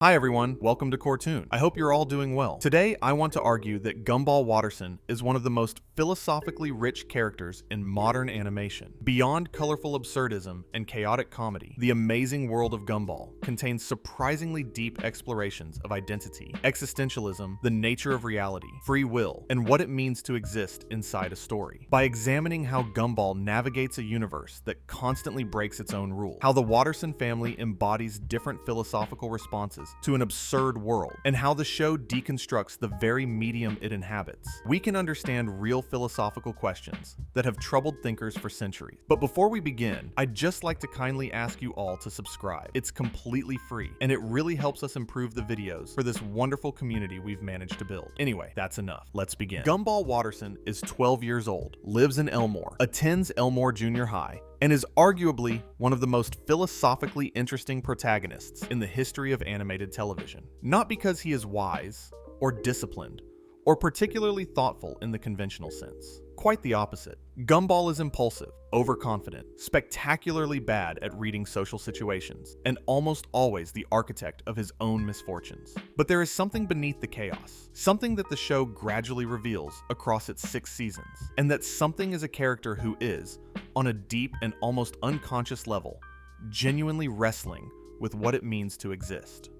Hi everyone, welcome to Cortoon. I hope you're all doing well. Today, I want to argue that Gumball Watterson is one of the most philosophically rich characters in modern animation. Beyond colorful absurdism and chaotic comedy, the amazing world of Gumball contains surprisingly deep explorations of identity, existentialism, the nature of reality, free will, and what it means to exist inside a story. By examining how Gumball navigates a universe that constantly breaks its own rules, how the Watterson family embodies different philosophical responses to an absurd world, and how the show deconstructs the very medium it inhabits, we can understand real philosophical questions that have troubled thinkers for centuries. But before we begin, I'd just like to kindly ask you all to subscribe. It's completely free, and it really helps us improve the videos for this wonderful community we've managed to build. Anyway, that's enough. Let's begin. Gumball Watterson is 12 years old, lives in Elmore, attends Elmore Junior High, and is arguably one of the most philosophically interesting protagonists in the history of animated television. Not because he is wise, or disciplined, or particularly thoughtful in the conventional sense. Quite the opposite. Gumball is impulsive, overconfident, spectacularly bad at reading social situations, and almost always the architect of his own misfortunes. But there is something beneath the chaos, something that the show gradually reveals across its 6 seasons, and that something is a character who is, on a deep and almost unconscious level, genuinely wrestling with what it means to exist.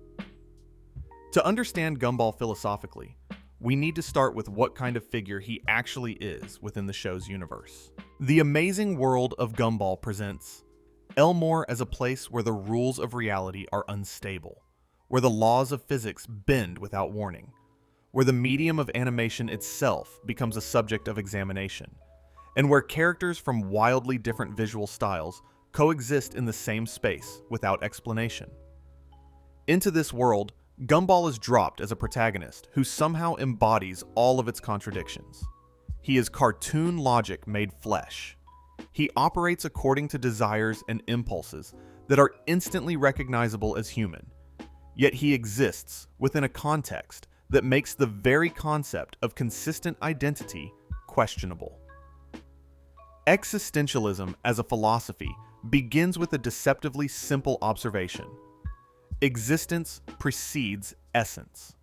To understand Gumball philosophically, we need to start with what kind of figure he actually is within the show's universe. The amazing world of Gumball presents Elmore as a place where the rules of reality are unstable, where the laws of physics bend without warning, where the medium of animation itself becomes a subject of examination, and where characters from wildly different visual styles coexist in the same space without explanation. Into this world, Gumball is dropped as a protagonist who somehow embodies all of its contradictions. He is cartoon logic made flesh. He operates according to desires and impulses that are instantly recognizable as human, yet he exists within a context that makes the very concept of consistent identity questionable. Existentialism as a philosophy begins with a deceptively simple observation. Existence precedes essence.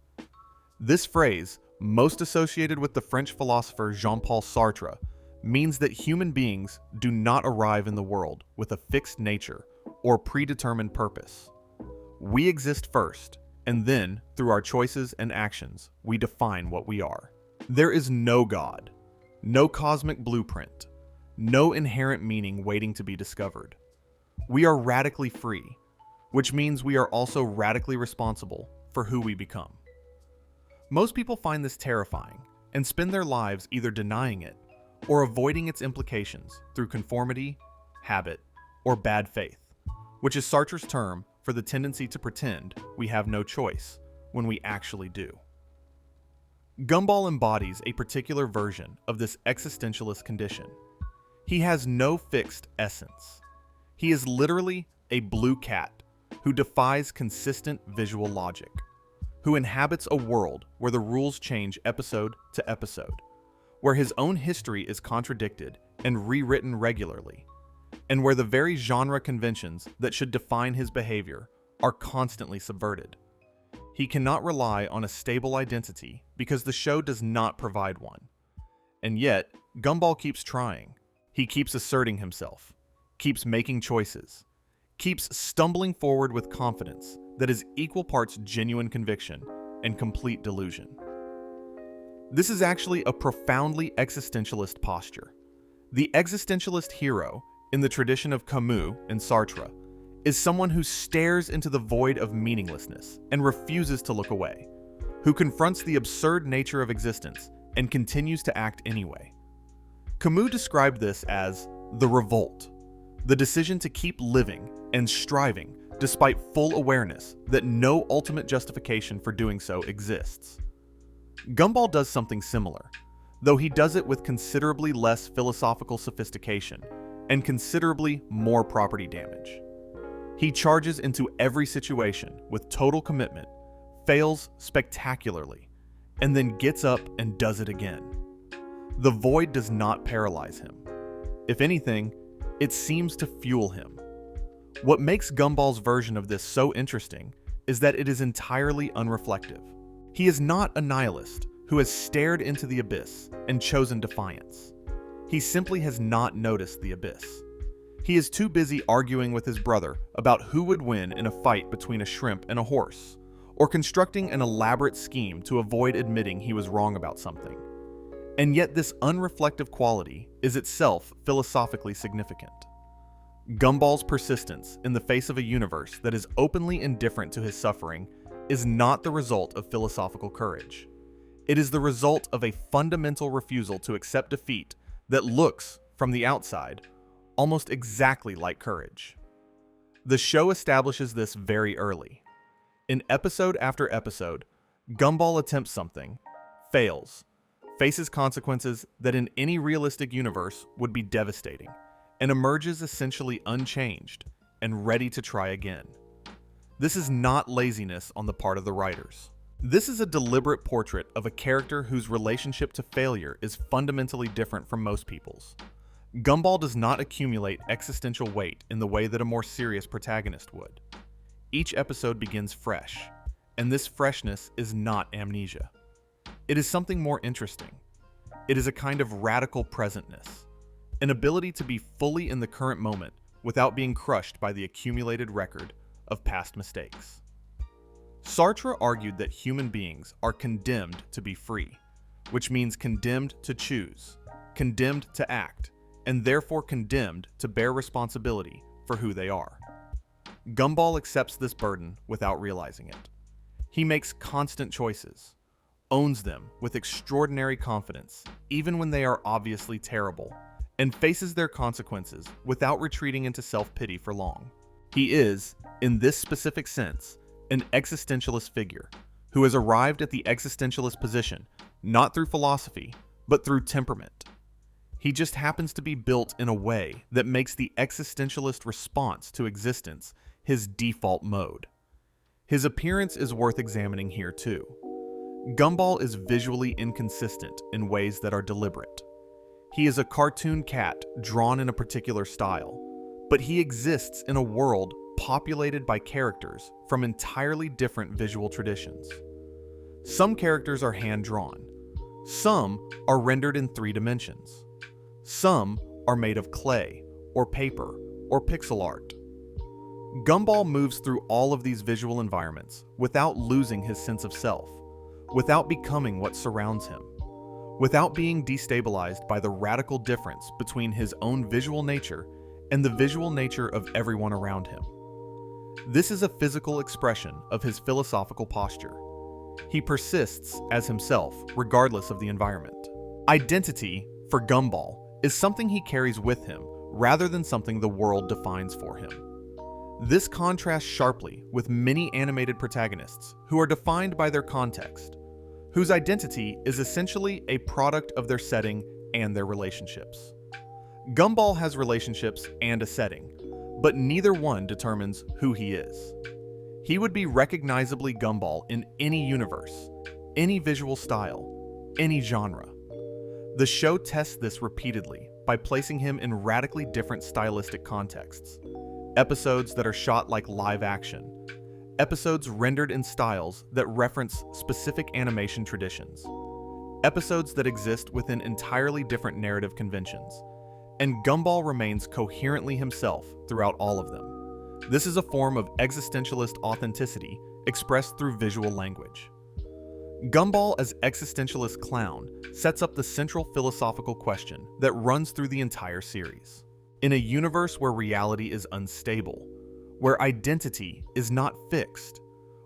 This phrase, most associated with the French philosopher Jean-Paul Sartre, means that human beings do not arrive in the world with a fixed nature or predetermined purpose. We exist first, and then, through our choices and actions, we define what we are. There is no God, no cosmic blueprint, no inherent meaning waiting to be discovered. We are radically free, which means we are also radically responsible for who we become. Most people find this terrifying and spend their lives either denying it or avoiding its implications through conformity, habit, or bad faith, which is Sartre's term for the tendency to pretend we have no choice when we actually do. Gumball embodies a particular version of this existentialist condition. He has no fixed essence. He is literally a blue cat who defies consistent visual logic, who inhabits a world where the rules change episode to episode, where his own history is contradicted and rewritten regularly, and where the very genre conventions that should define his behavior are constantly subverted. He cannot rely on a stable identity because the show does not provide one. And yet, Gumball keeps trying. He keeps asserting himself, keeps making choices, keeps stumbling forward with confidence that is equal parts genuine conviction and complete delusion. This is actually a profoundly existentialist posture. The existentialist hero, in the tradition of Camus and Sartre, is someone who stares into the void of meaninglessness and refuses to look away, who confronts the absurd nature of existence and continues to act anyway. Camus described this as the revolt, the decision to keep living and striving despite full awareness that no ultimate justification for doing so exists. Gumball does something similar, though he does it with considerably less philosophical sophistication and considerably more property damage. He charges into every situation with total commitment, fails spectacularly, and then gets up and does it again. The void does not paralyze him. If anything, it seems to fuel him. What makes Gumball's version of this so interesting is that it is entirely unreflective. He is not a nihilist who has stared into the abyss and chosen defiance. He simply has not noticed the abyss. He is too busy arguing with his brother about who would win in a fight between a shrimp and a horse, or constructing an elaborate scheme to avoid admitting he was wrong about something. And yet this unreflective quality is itself philosophically significant. Gumball's persistence in the face of a universe that is openly indifferent to his suffering is not the result of philosophical courage. It is the result of a fundamental refusal to accept defeat that looks, from the outside, almost exactly like courage. The show establishes this very early. In episode after episode, Gumball attempts something, fails, faces consequences that in any realistic universe would be devastating, and emerges essentially unchanged and ready to try again. This is not laziness on the part of the writers. This is a deliberate portrait of a character whose relationship to failure is fundamentally different from most people's. Gumball does not accumulate existential weight in the way that a more serious protagonist would. Each episode begins fresh, and this freshness is not amnesia. It is something more interesting. It is a kind of radical presentness, an ability to be fully in the current moment without being crushed by the accumulated record of past mistakes. Sartre argued that human beings are condemned to be free, which means condemned to choose, condemned to act, and therefore condemned to bear responsibility for who they are. Gumball accepts this burden without realizing it. He makes constant choices, owns them with extraordinary confidence, even when they are obviously terrible, and faces their consequences without retreating into self-pity for long. He is, in this specific sense, an existentialist figure who has arrived at the existentialist position not through philosophy, but through temperament. He just happens to be built in a way that makes the existentialist response to existence his default mode. His appearance is worth examining here too. Gumball is visually inconsistent in ways that are deliberate. He is a cartoon cat drawn in a particular style, but he exists in a world populated by characters from entirely different visual traditions. Some characters are hand-drawn. Some are rendered in 3 dimensions. Some are made of clay, or paper, or pixel art. Gumball moves through all of these visual environments without losing his sense of self, without becoming what surrounds him, without being destabilized by the radical difference between his own visual nature and the visual nature of everyone around him. This is a physical expression of his philosophical posture. He persists as himself regardless of the environment. Identity, for Gumball, is something he carries with him rather than something the world defines for him. This contrasts sharply with many animated protagonists who are defined by their context, whose identity is essentially a product of their setting and their relationships. Gumball has relationships and a setting, but neither one determines who he is. He would be recognizably Gumball in any universe, any visual style, any genre. The show tests this repeatedly by placing him in radically different stylistic contexts. Episodes that are shot like live action. Episodes rendered in styles that reference specific animation traditions. Episodes that exist within entirely different narrative conventions. And Gumball remains coherently himself throughout all of them. This is a form of existentialist authenticity expressed through visual language. Gumball as existentialist clown sets up the central philosophical question that runs through the entire series. In a universe where reality is unstable, where identity is not fixed,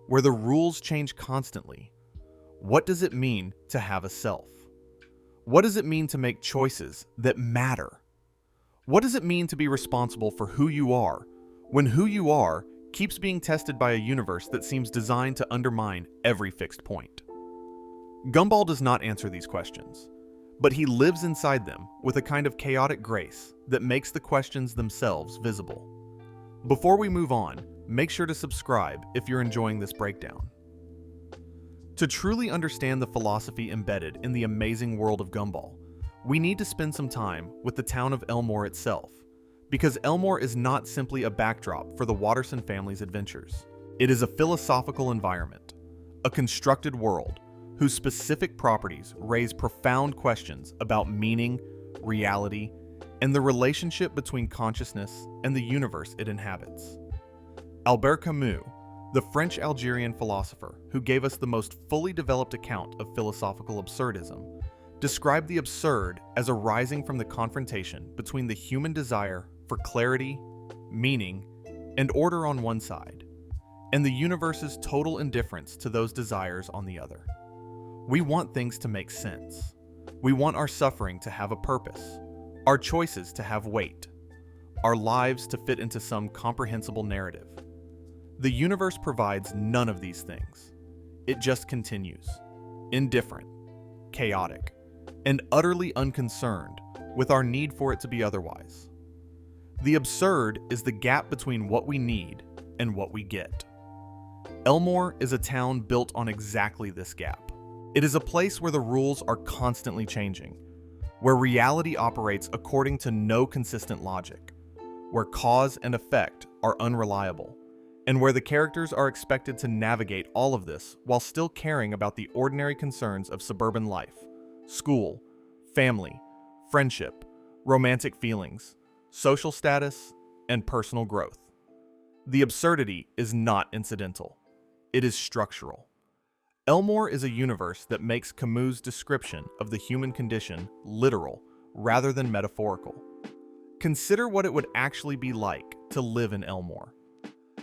where the rules change constantly, what does it mean to have a self? What does it mean to make choices that matter? What does it mean to be responsible for who you are when who you are keeps being tested by a universe that seems designed to undermine every fixed point? Gumball does not answer these questions, but he lives inside them with a kind of chaotic grace that makes the questions themselves visible. Before we move on, make sure to subscribe if you're enjoying this breakdown. To truly understand the philosophy embedded in the amazing world of Gumball, we need to spend some time with the town of Elmore itself, because Elmore is not simply a backdrop for the Watterson family's adventures. It is a philosophical environment, a constructed world whose specific properties raise profound questions about meaning, reality, and the relationship between consciousness and the universe it inhabits. Albert Camus, the French-Algerian philosopher who gave us the most fully developed account of philosophical absurdism, described the absurd as arising from the confrontation between the human desire for clarity, meaning, and order on one side, and the universe's total indifference to those desires on the other. We want things to make sense. We want our suffering to have a purpose, our choices to have weight, our lives to fit into some comprehensible narrative. The universe provides none of these things. It just continues, indifferent, chaotic, and utterly unconcerned with our need for it to be otherwise. The absurd is the gap between what we need and what we get. Elmore is a town built on exactly this gap. It is a place where the rules are constantly changing, where reality operates according to no consistent logic, where cause and effect are unreliable, and where the characters are expected to navigate all of this while still caring about the ordinary concerns of suburban life, school, family, friendship, romantic feelings, social status, and personal growth. The absurdity is not incidental. It is structural. Elmore is a universe that makes Camus' description of the human condition literal rather than metaphorical. Consider what it would actually be like to live in Elmore.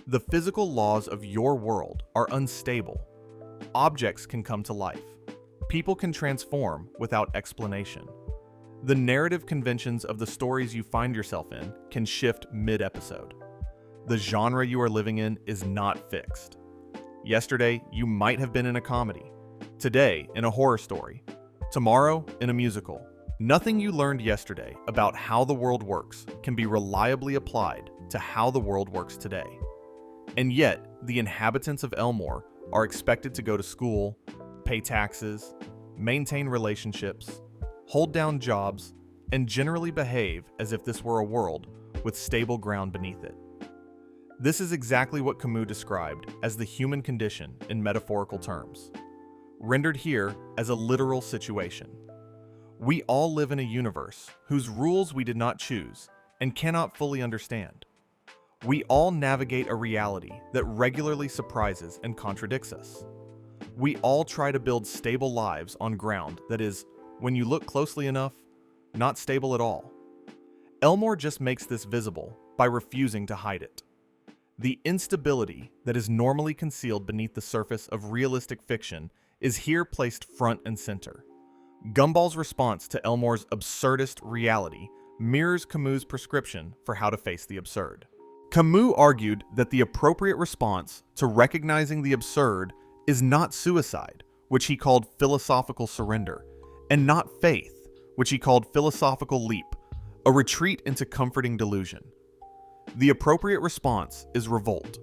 The physical laws of your world are unstable. Objects can come to life. People can transform without explanation. The narrative conventions of the stories you find yourself in can shift mid-episode. The genre you are living in is not fixed. Yesterday, you might have been in a comedy. Today, in a horror story. Tomorrow, in a musical. Nothing you learned yesterday about how the world works can be reliably applied to how the world works today. And yet, the inhabitants of Elmore are expected to go to school, pay taxes, maintain relationships, hold down jobs, and generally behave as if this were a world with stable ground beneath it. This is exactly what Camus described as the human condition in metaphorical terms, rendered here as a literal situation. We all live in a universe whose rules we did not choose and cannot fully understand. We all navigate a reality that regularly surprises and contradicts us. We all try to build stable lives on ground that is, when you look closely enough, not stable at all. Elmore just makes this visible by refusing to hide it. The instability that is normally concealed beneath the surface of realistic fiction is here placed front and center. Gumball's response to Elmore's absurdist reality mirrors Camus' prescription for how to face the absurd. Camus argued that the appropriate response to recognizing the absurd is not suicide, which he called philosophical surrender, and not faith, which he called philosophical leap, a retreat into comforting delusion. The appropriate response is revolt,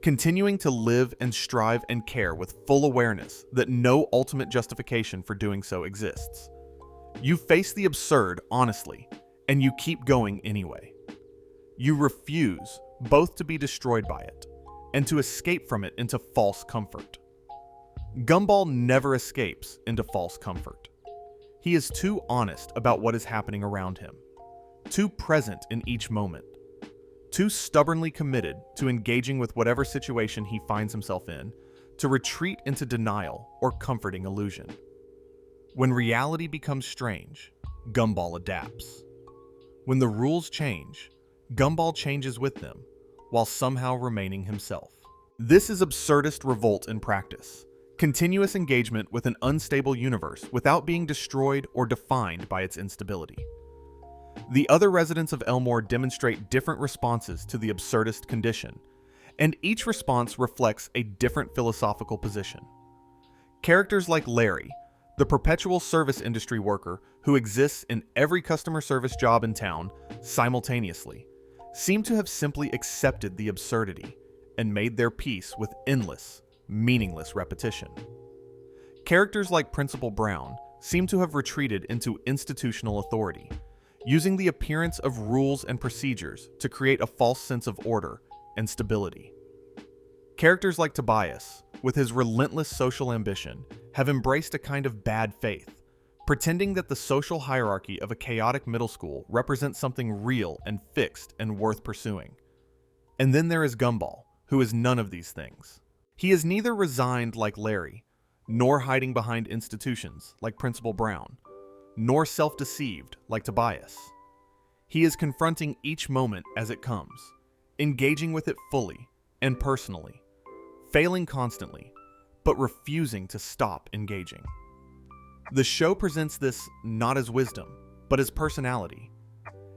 continuing to live and strive and care with full awareness that no ultimate justification for doing so exists. You face the absurd honestly, and you keep going anyway. You refuse both to be destroyed by it and to escape from it into false comfort. Gumball never escapes into false comfort. He is too honest about what is happening around him, too present in each moment, too stubbornly committed to engaging with whatever situation he finds himself in to retreat into denial or comforting illusion. When reality becomes strange, Gumball adapts. When the rules change, Gumball changes with them, while somehow remaining himself. This is absurdist revolt in practice, continuous engagement with an unstable universe without being destroyed or defined by its instability. The other residents of Elmore demonstrate different responses to the absurdist condition, and each response reflects a different philosophical position. Characters like Larry, the perpetual service industry worker who exists in every customer service job in town simultaneously, seem to have simply accepted the absurdity and made their peace with endless, meaningless repetition. Characters like Principal Brown seem to have retreated into institutional authority, using the appearance of rules and procedures to create a false sense of order and stability. Characters like Tobias, with his relentless social ambition, have embraced a kind of bad faith, pretending that the social hierarchy of a chaotic middle school represents something real and fixed and worth pursuing. And then there is Gumball, who is none of these things. He is neither resigned like Larry, nor hiding behind institutions like Principal Brown, nor self-deceived like Tobias. He is confronting each moment as it comes, engaging with it fully and personally, failing constantly, but refusing to stop engaging. The show presents this not as wisdom, but as personality,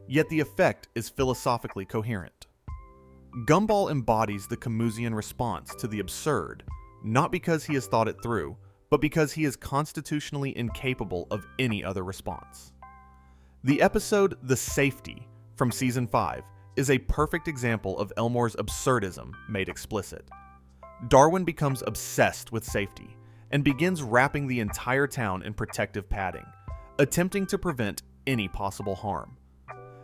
yet the effect is philosophically coherent. Gumball embodies the Camusian response to the absurd, not because he has thought it through, but because he is constitutionally incapable of any other response. The episode The Safety from Season 5 is a perfect example of Elmore's absurdism made explicit. Darwin becomes obsessed with safety and begins wrapping the entire town in protective padding, attempting to prevent any possible harm.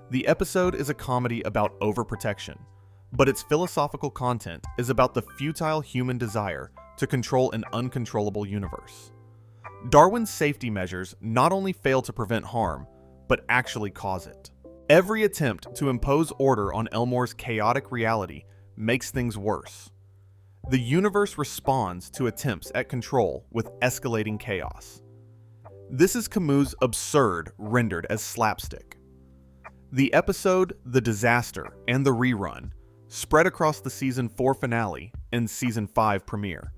The episode is a comedy about overprotection, but its philosophical content is about the futile human desire to control an uncontrollable universe. Darwin's safety measures not only fail to prevent harm, but actually cause it. Every attempt to impose order on Elmore's chaotic reality makes things worse. The universe responds to attempts at control with escalating chaos. This is Camus' absurd rendered as slapstick. The episode The Disaster and the Rerun, spread across the Season 4 finale and Season 5 premiere,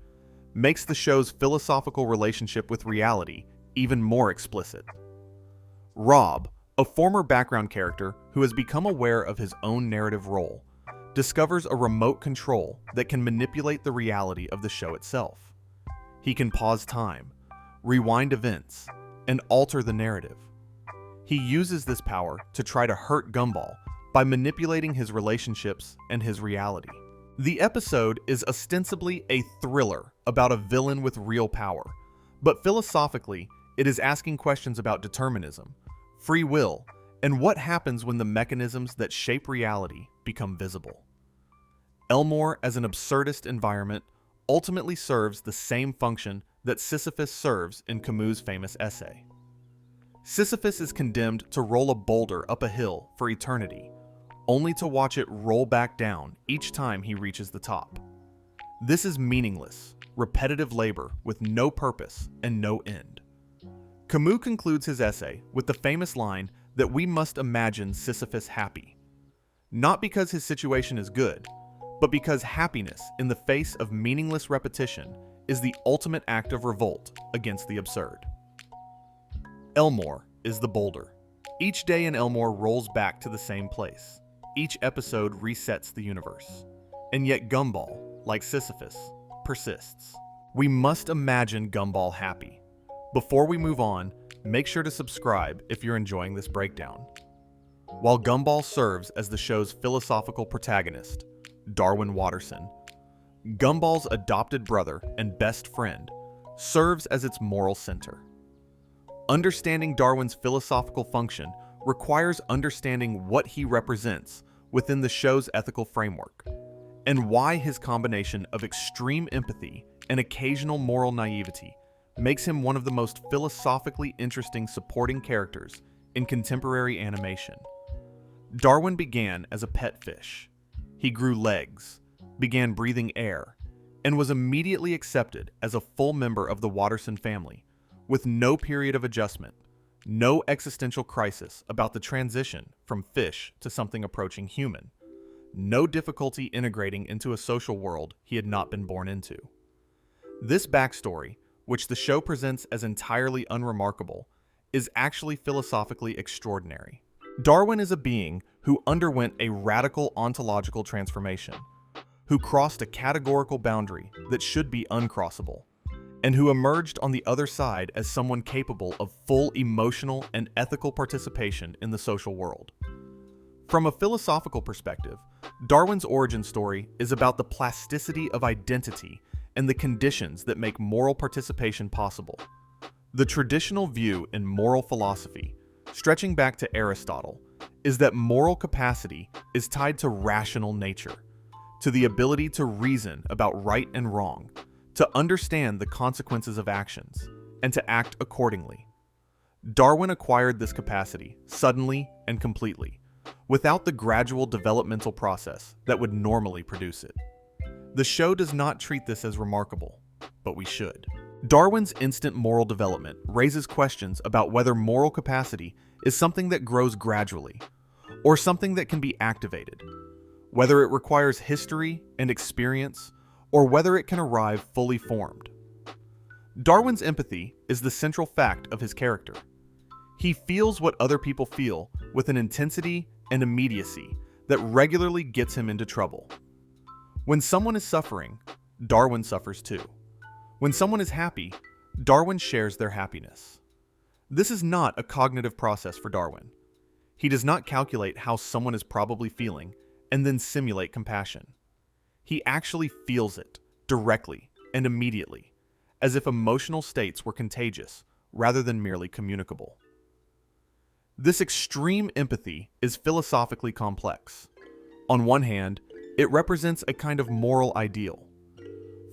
makes the show's philosophical relationship with reality even more explicit. Rob, a former background character who has become aware of his own narrative role, discovers a remote control that can manipulate the reality of the show itself. He can pause time, rewind events, and alter the narrative. He uses this power to try to hurt Gumball by manipulating his relationships and his reality. The episode is ostensibly a thriller about a villain with real power, but philosophically, it is asking questions about determinism, free will, and what happens when the mechanisms that shape reality become visible. Elmore, as an absurdist environment, ultimately serves the same function that Sisyphus serves in Camus' famous essay. Sisyphus is condemned to roll a boulder up a hill for eternity, only to watch it roll back down each time he reaches the top. This is meaningless, repetitive labor with no purpose and no end. Camus concludes his essay with the famous line that we must imagine Sisyphus happy. Not because his situation is good, but because happiness in the face of meaningless repetition is the ultimate act of revolt against the absurd. Elmore is the boulder. Each day in Elmore rolls back to the same place. Each episode resets the universe. And yet Gumball, like Sisyphus, persists. We must imagine Gumball happy. Before we move on, make sure to subscribe if you're enjoying this breakdown. While Gumball serves as the show's philosophical protagonist, Darwin Watterson, Gumball's adopted brother and best friend, serves as its moral center. Understanding Darwin's philosophical function requires understanding what he represents within the show's ethical framework, and why his combination of extreme empathy and occasional moral naivety makes him one of the most philosophically interesting supporting characters in contemporary animation. Darwin began as a pet fish. He grew legs, began breathing air, and was immediately accepted as a full member of the Watterson family, with no period of adjustment, no existential crisis about the transition from fish to something approaching human, no difficulty integrating into a social world he had not been born into. This backstory, which the show presents as entirely unremarkable, is actually philosophically extraordinary. Darwin is a being who underwent a radical ontological transformation, who crossed a categorical boundary that should be uncrossable, and who emerged on the other side as someone capable of full emotional and ethical participation in the social world. From a philosophical perspective, Darwin's origin story is about the plasticity of identity and the conditions that make moral participation possible. The traditional view in moral philosophy, stretching back to Aristotle, is that moral capacity is tied to rational nature, to the ability to reason about right and wrong, to understand the consequences of actions, and to act accordingly. Darwin acquired this capacity suddenly and completely, without the gradual developmental process that would normally produce it. The show does not treat this as remarkable, but we should. Darwin's instant moral development raises questions about whether moral capacity is something that grows gradually, or something that can be activated, whether it requires history and experience, or whether it can arrive fully formed. Darwin's empathy is the central fact of his character. He feels what other people feel with an intensity and immediacy that regularly gets him into trouble. When someone is suffering, Darwin suffers too. When someone is happy, Darwin shares their happiness. This is not a cognitive process for Darwin. He does not calculate how someone is probably feeling and then simulate compassion. He actually feels it directly and immediately, as if emotional states were contagious rather than merely communicable. This extreme empathy is philosophically complex. On one hand, it represents a kind of moral ideal.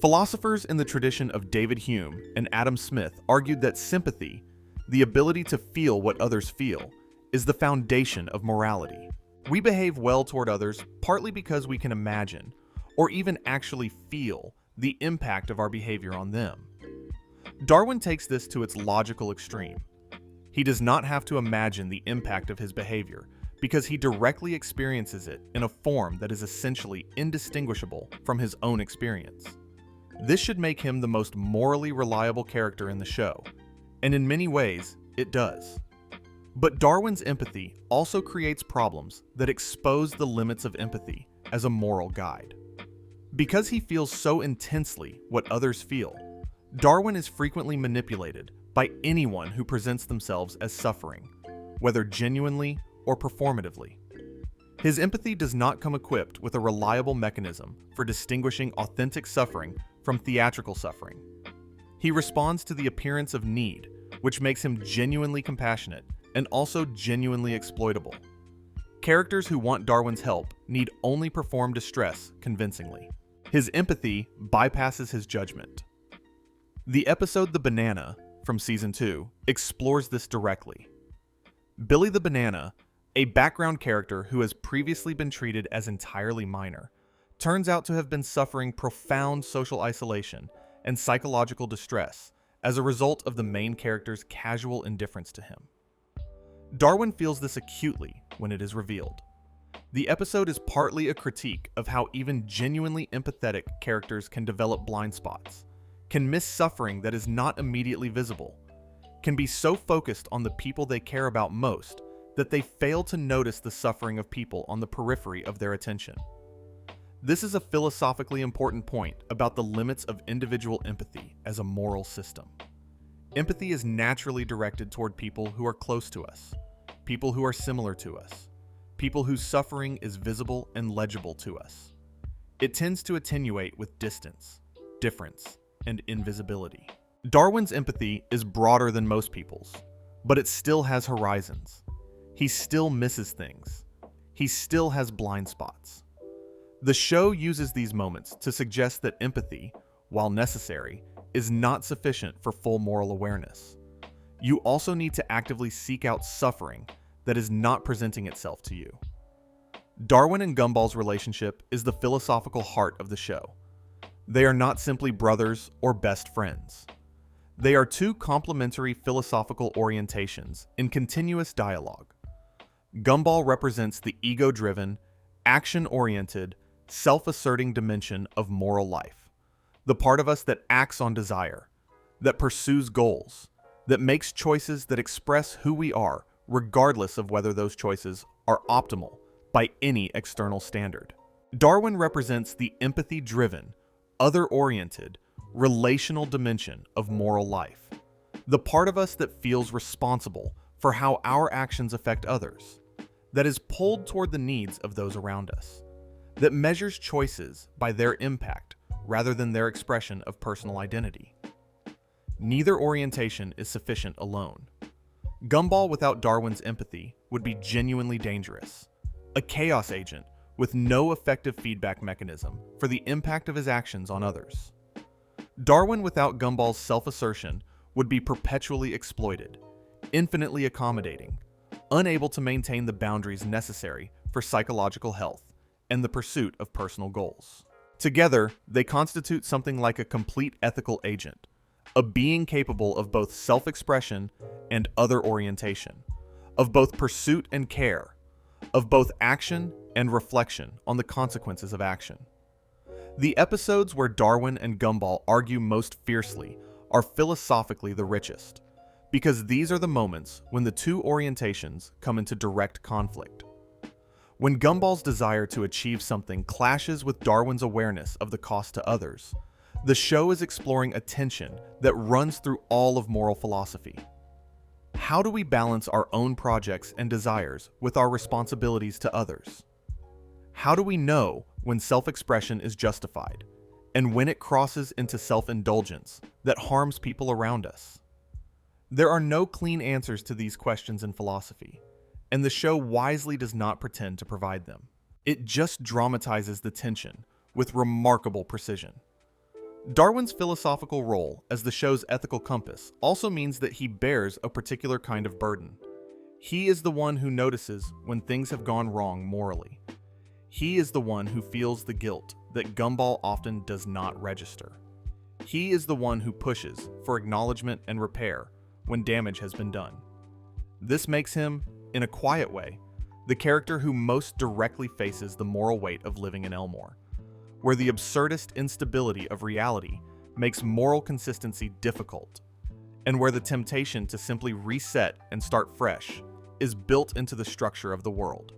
Philosophers in the tradition of David Hume and Adam Smith argued that sympathy, the ability to feel what others feel, is the foundation of morality. We behave well toward others partly because we can imagine, or even actually feel, the impact of our behavior on them. Darwin takes this to its logical extreme. He does not have to imagine the impact of his behavior because he directly experiences it in a form that is essentially indistinguishable from his own experience. This should make him the most morally reliable character in the show, and in many ways, it does. But Darwin's empathy also creates problems that expose the limits of empathy as a moral guide. Because he feels so intensely what others feel, Darwin is frequently manipulated by anyone who presents themselves as suffering, whether genuinely or performatively. His empathy does not come equipped with a reliable mechanism for distinguishing authentic suffering from theatrical suffering. He responds to the appearance of need, which makes him genuinely compassionate and also genuinely exploitable. Characters who want Darwin's help need only perform distress convincingly. His empathy bypasses his judgment. The episode The Banana from Season 2 explores this directly. Billy the Banana, a background character who has previously been treated as entirely minor, turns out to have been suffering profound social isolation and psychological distress as a result of the main character's casual indifference to him. Darwin feels this acutely when it is revealed. The episode is partly a critique of how even genuinely empathetic characters can develop blind spots, can miss suffering that is not immediately visible, can be so focused on the people they care about most that they fail to notice the suffering of people on the periphery of their attention. This is a philosophically important point about the limits of individual empathy as a moral system. Empathy is naturally directed toward people who are close to us, people who are similar to us, people whose suffering is visible and legible to us. It tends to attenuate with distance, difference, and invisibility. Darwin's empathy is broader than most people's, but it still has horizons. He still misses things. He still has blind spots. The show uses these moments to suggest that empathy, while necessary, is not sufficient for full moral awareness. You also need to actively seek out suffering that is not presenting itself to you. Darwin and Gumball's relationship is the philosophical heart of the show. They are not simply brothers or best friends. They are two complementary philosophical orientations in continuous dialogue. Gumball represents the ego-driven, action-oriented, self-asserting dimension of moral life, the part of us that acts on desire, that pursues goals, that makes choices that express who we are regardless of whether those choices are optimal by any external standard. Darwin represents the empathy-driven, other-oriented, relational dimension of moral life, the part of us that feels responsible for how our actions affect others, that is pulled toward the needs of those around us, that measures choices by their impact rather than their expression of personal identity. Neither orientation is sufficient alone. Gumball without Darwin's empathy would be genuinely dangerous, a chaos agent with no effective feedback mechanism for the impact of his actions on others. Darwin without Gumball's self-assertion would be perpetually exploited, infinitely accommodating, unable to maintain the boundaries necessary for psychological health and the pursuit of personal goals. Together, they constitute something like a complete ethical agent, a being capable of both self-expression and other orientation, of both pursuit and care, of both action and reflection on the consequences of action. The episodes where Darwin and Gumball argue most fiercely are philosophically the richest, because these are the moments when the two orientations come into direct conflict. When Gumball's desire to achieve something clashes with Darwin's awareness of the cost to others, the show is exploring a tension that runs through all of moral philosophy. How do we balance our own projects and desires with our responsibilities to others? How do we know when self-expression is justified, and when it crosses into self-indulgence that harms people around us? There are no clean answers to these questions in philosophy, and the show wisely does not pretend to provide them. It just dramatizes the tension with remarkable precision. Darwin's philosophical role as the show's ethical compass also means that he bears a particular kind of burden. He is the one who notices when things have gone wrong morally. He is the one who feels the guilt that Gumball often does not register. He is the one who pushes for acknowledgement and repair when damage has been done. This makes him, in a quiet way, the character who most directly faces the moral weight of living in Elmore, where the absurdist instability of reality makes moral consistency difficult, and where the temptation to simply reset and start fresh is built into the structure of the world.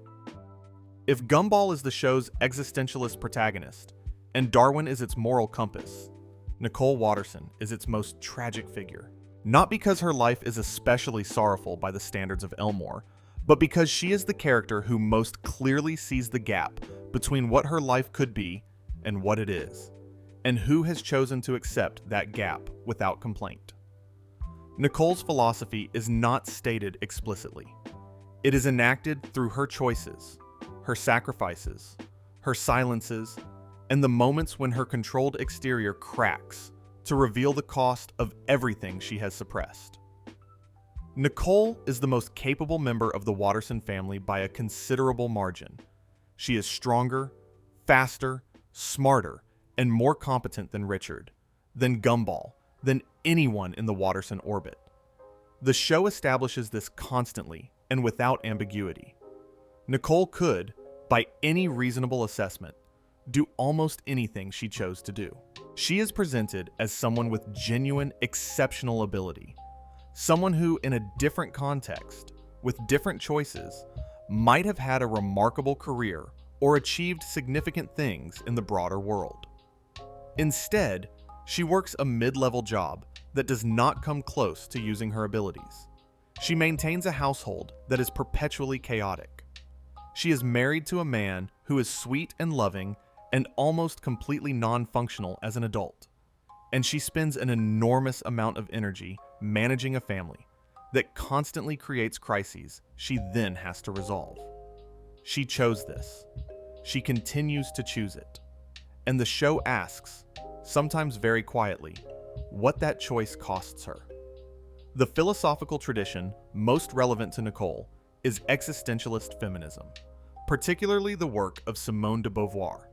If Gumball is the show's existentialist protagonist, and Darwin is its moral compass, Nicole Watterson is its most tragic figure. Not because her life is especially sorrowful by the standards of Elmore, but because she is the character who most clearly sees the gap between what her life could be and what it is, and who has chosen to accept that gap without complaint. Nicole's philosophy is not stated explicitly. It is enacted through her choices, her sacrifices, her silences, and the moments when her controlled exterior cracks to reveal the cost of everything she has suppressed. Nicole is the most capable member of the Watterson family by a considerable margin. She is stronger, faster, smarter, and more competent than Richard, than Gumball, than anyone in the Watterson orbit. The show establishes this constantly and without ambiguity. Nicole could, by any reasonable assessment, do almost anything she chose to do. She is presented as someone with genuine, exceptional ability. Someone who, in a different context, with different choices, might have had a remarkable career or achieved significant things in the broader world. Instead, she works a mid-level job that does not come close to using her abilities. She maintains a household that is perpetually chaotic. She is married to a man who is sweet and loving and almost completely non-functional as an adult. And she spends an enormous amount of energy managing a family that constantly creates crises she then has to resolve. She chose this. She continues to choose it. And the show asks, sometimes very quietly, what that choice costs her. The philosophical tradition most relevant to Nicole is existentialist feminism, particularly the work of Simone de Beauvoir,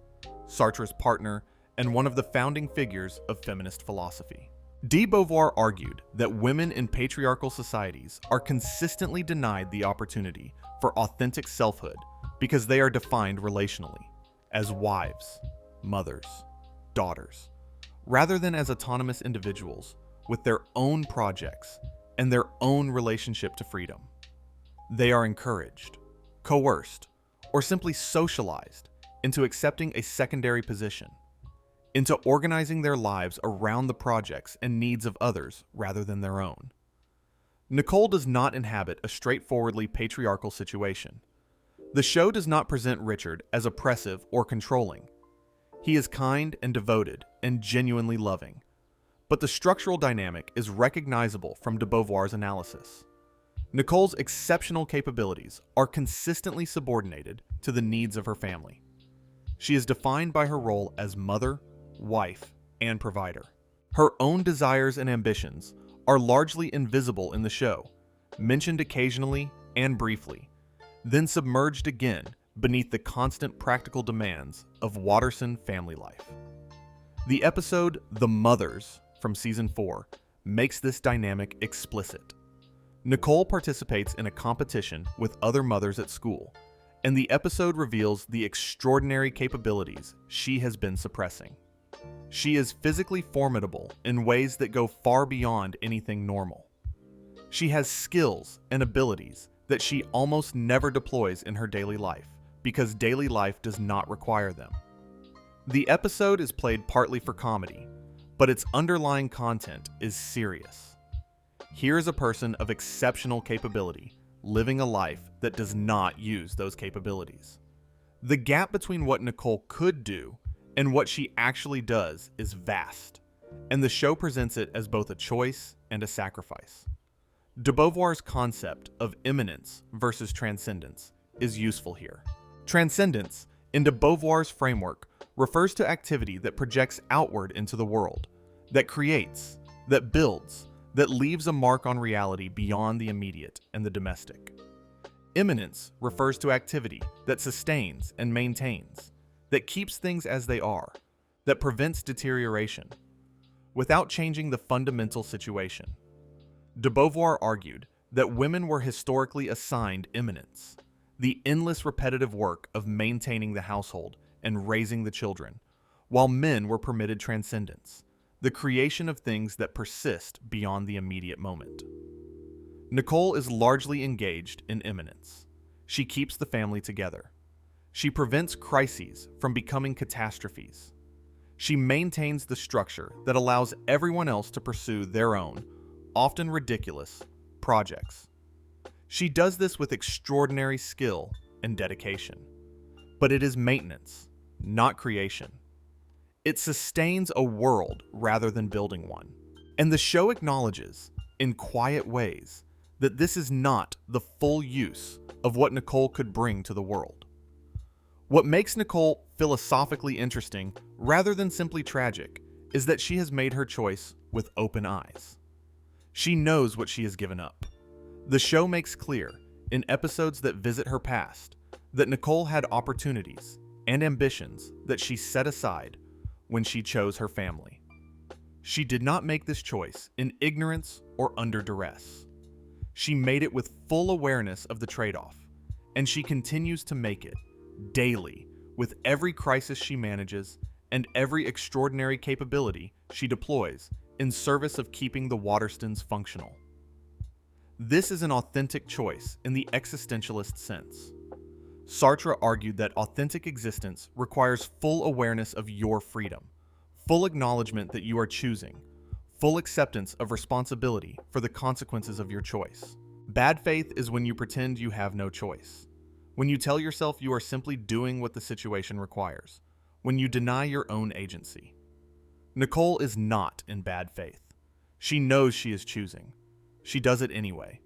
Sartre's partner and one of the founding figures of feminist philosophy. De Beauvoir argued that women in patriarchal societies are consistently denied the opportunity for authentic selfhood because they are defined relationally, as wives, mothers, daughters, rather than as autonomous individuals with their own projects and their own relationship to freedom. They are encouraged, coerced, or simply socialized into accepting a secondary position, into organizing their lives around the projects and needs of others rather than their own. Nicole does not inhabit a straightforwardly patriarchal situation. The show does not present Richard as oppressive or controlling. He is kind and devoted and genuinely loving, but the structural dynamic is recognizable from de Beauvoir's analysis. Nicole's exceptional capabilities are consistently subordinated to the needs of her family. She is defined by her role as mother, wife, and provider. Her own desires and ambitions are largely invisible in the show, mentioned occasionally and briefly, then submerged again beneath the constant practical demands of Watterson family life. The episode The Mothers from Season 4 makes this dynamic explicit. Nicole participates in a competition with other mothers at school, and the episode reveals the extraordinary capabilities she has been suppressing. She is physically formidable in ways that go far beyond anything normal. She has skills and abilities that she almost never deploys in her daily life because daily life does not require them. The episode is played partly for comedy, but its underlying content is serious. Here is a person of exceptional capability living a life that does not use those capabilities. The gap between what Nicole could do and what she actually does is vast, and the show presents it as both a choice and a sacrifice. De Beauvoir's concept of immanence versus transcendence is useful here. Transcendence, in de Beauvoir's framework, refers to activity that projects outward into the world, that creates, that builds, that leaves a mark on reality beyond the immediate and the domestic. Immanence refers to activity that sustains and maintains, that keeps things as they are, that prevents deterioration, without changing the fundamental situation. De Beauvoir argued that women were historically assigned immanence, the endless repetitive work of maintaining the household and raising the children, while men were permitted transcendence, the creation of things that persist beyond the immediate moment. Nicole is largely engaged in immanence. She keeps the family together. She prevents crises from becoming catastrophes. She maintains the structure that allows everyone else to pursue their own, often ridiculous, projects. She does this with extraordinary skill and dedication. But it is maintenance, not creation. It sustains a world rather than building one. And the show acknowledges, in quiet ways, that this is not the full use of what Nicole could bring to the world. What makes Nicole philosophically interesting, rather than simply tragic, is that she has made her choice with open eyes. She knows what she has given up. The show makes clear, in episodes that visit her past, that Nicole had opportunities and ambitions that she set aside when she chose her family. She did not make this choice in ignorance or under duress. She made it with full awareness of the trade-off, and she continues to make it, daily, with every crisis she manages and every extraordinary capability she deploys in service of keeping the Watterstons functional. This is an authentic choice in the existentialist sense. Sartre argued that authentic existence requires full awareness of your freedom, full acknowledgement that you are choosing, full acceptance of responsibility for the consequences of your choice. Bad faith is when you pretend you have no choice, when you tell yourself you are simply doing what the situation requires, when you deny your own agency. Nicole is not in bad faith. She knows she is choosing. She does it anyway.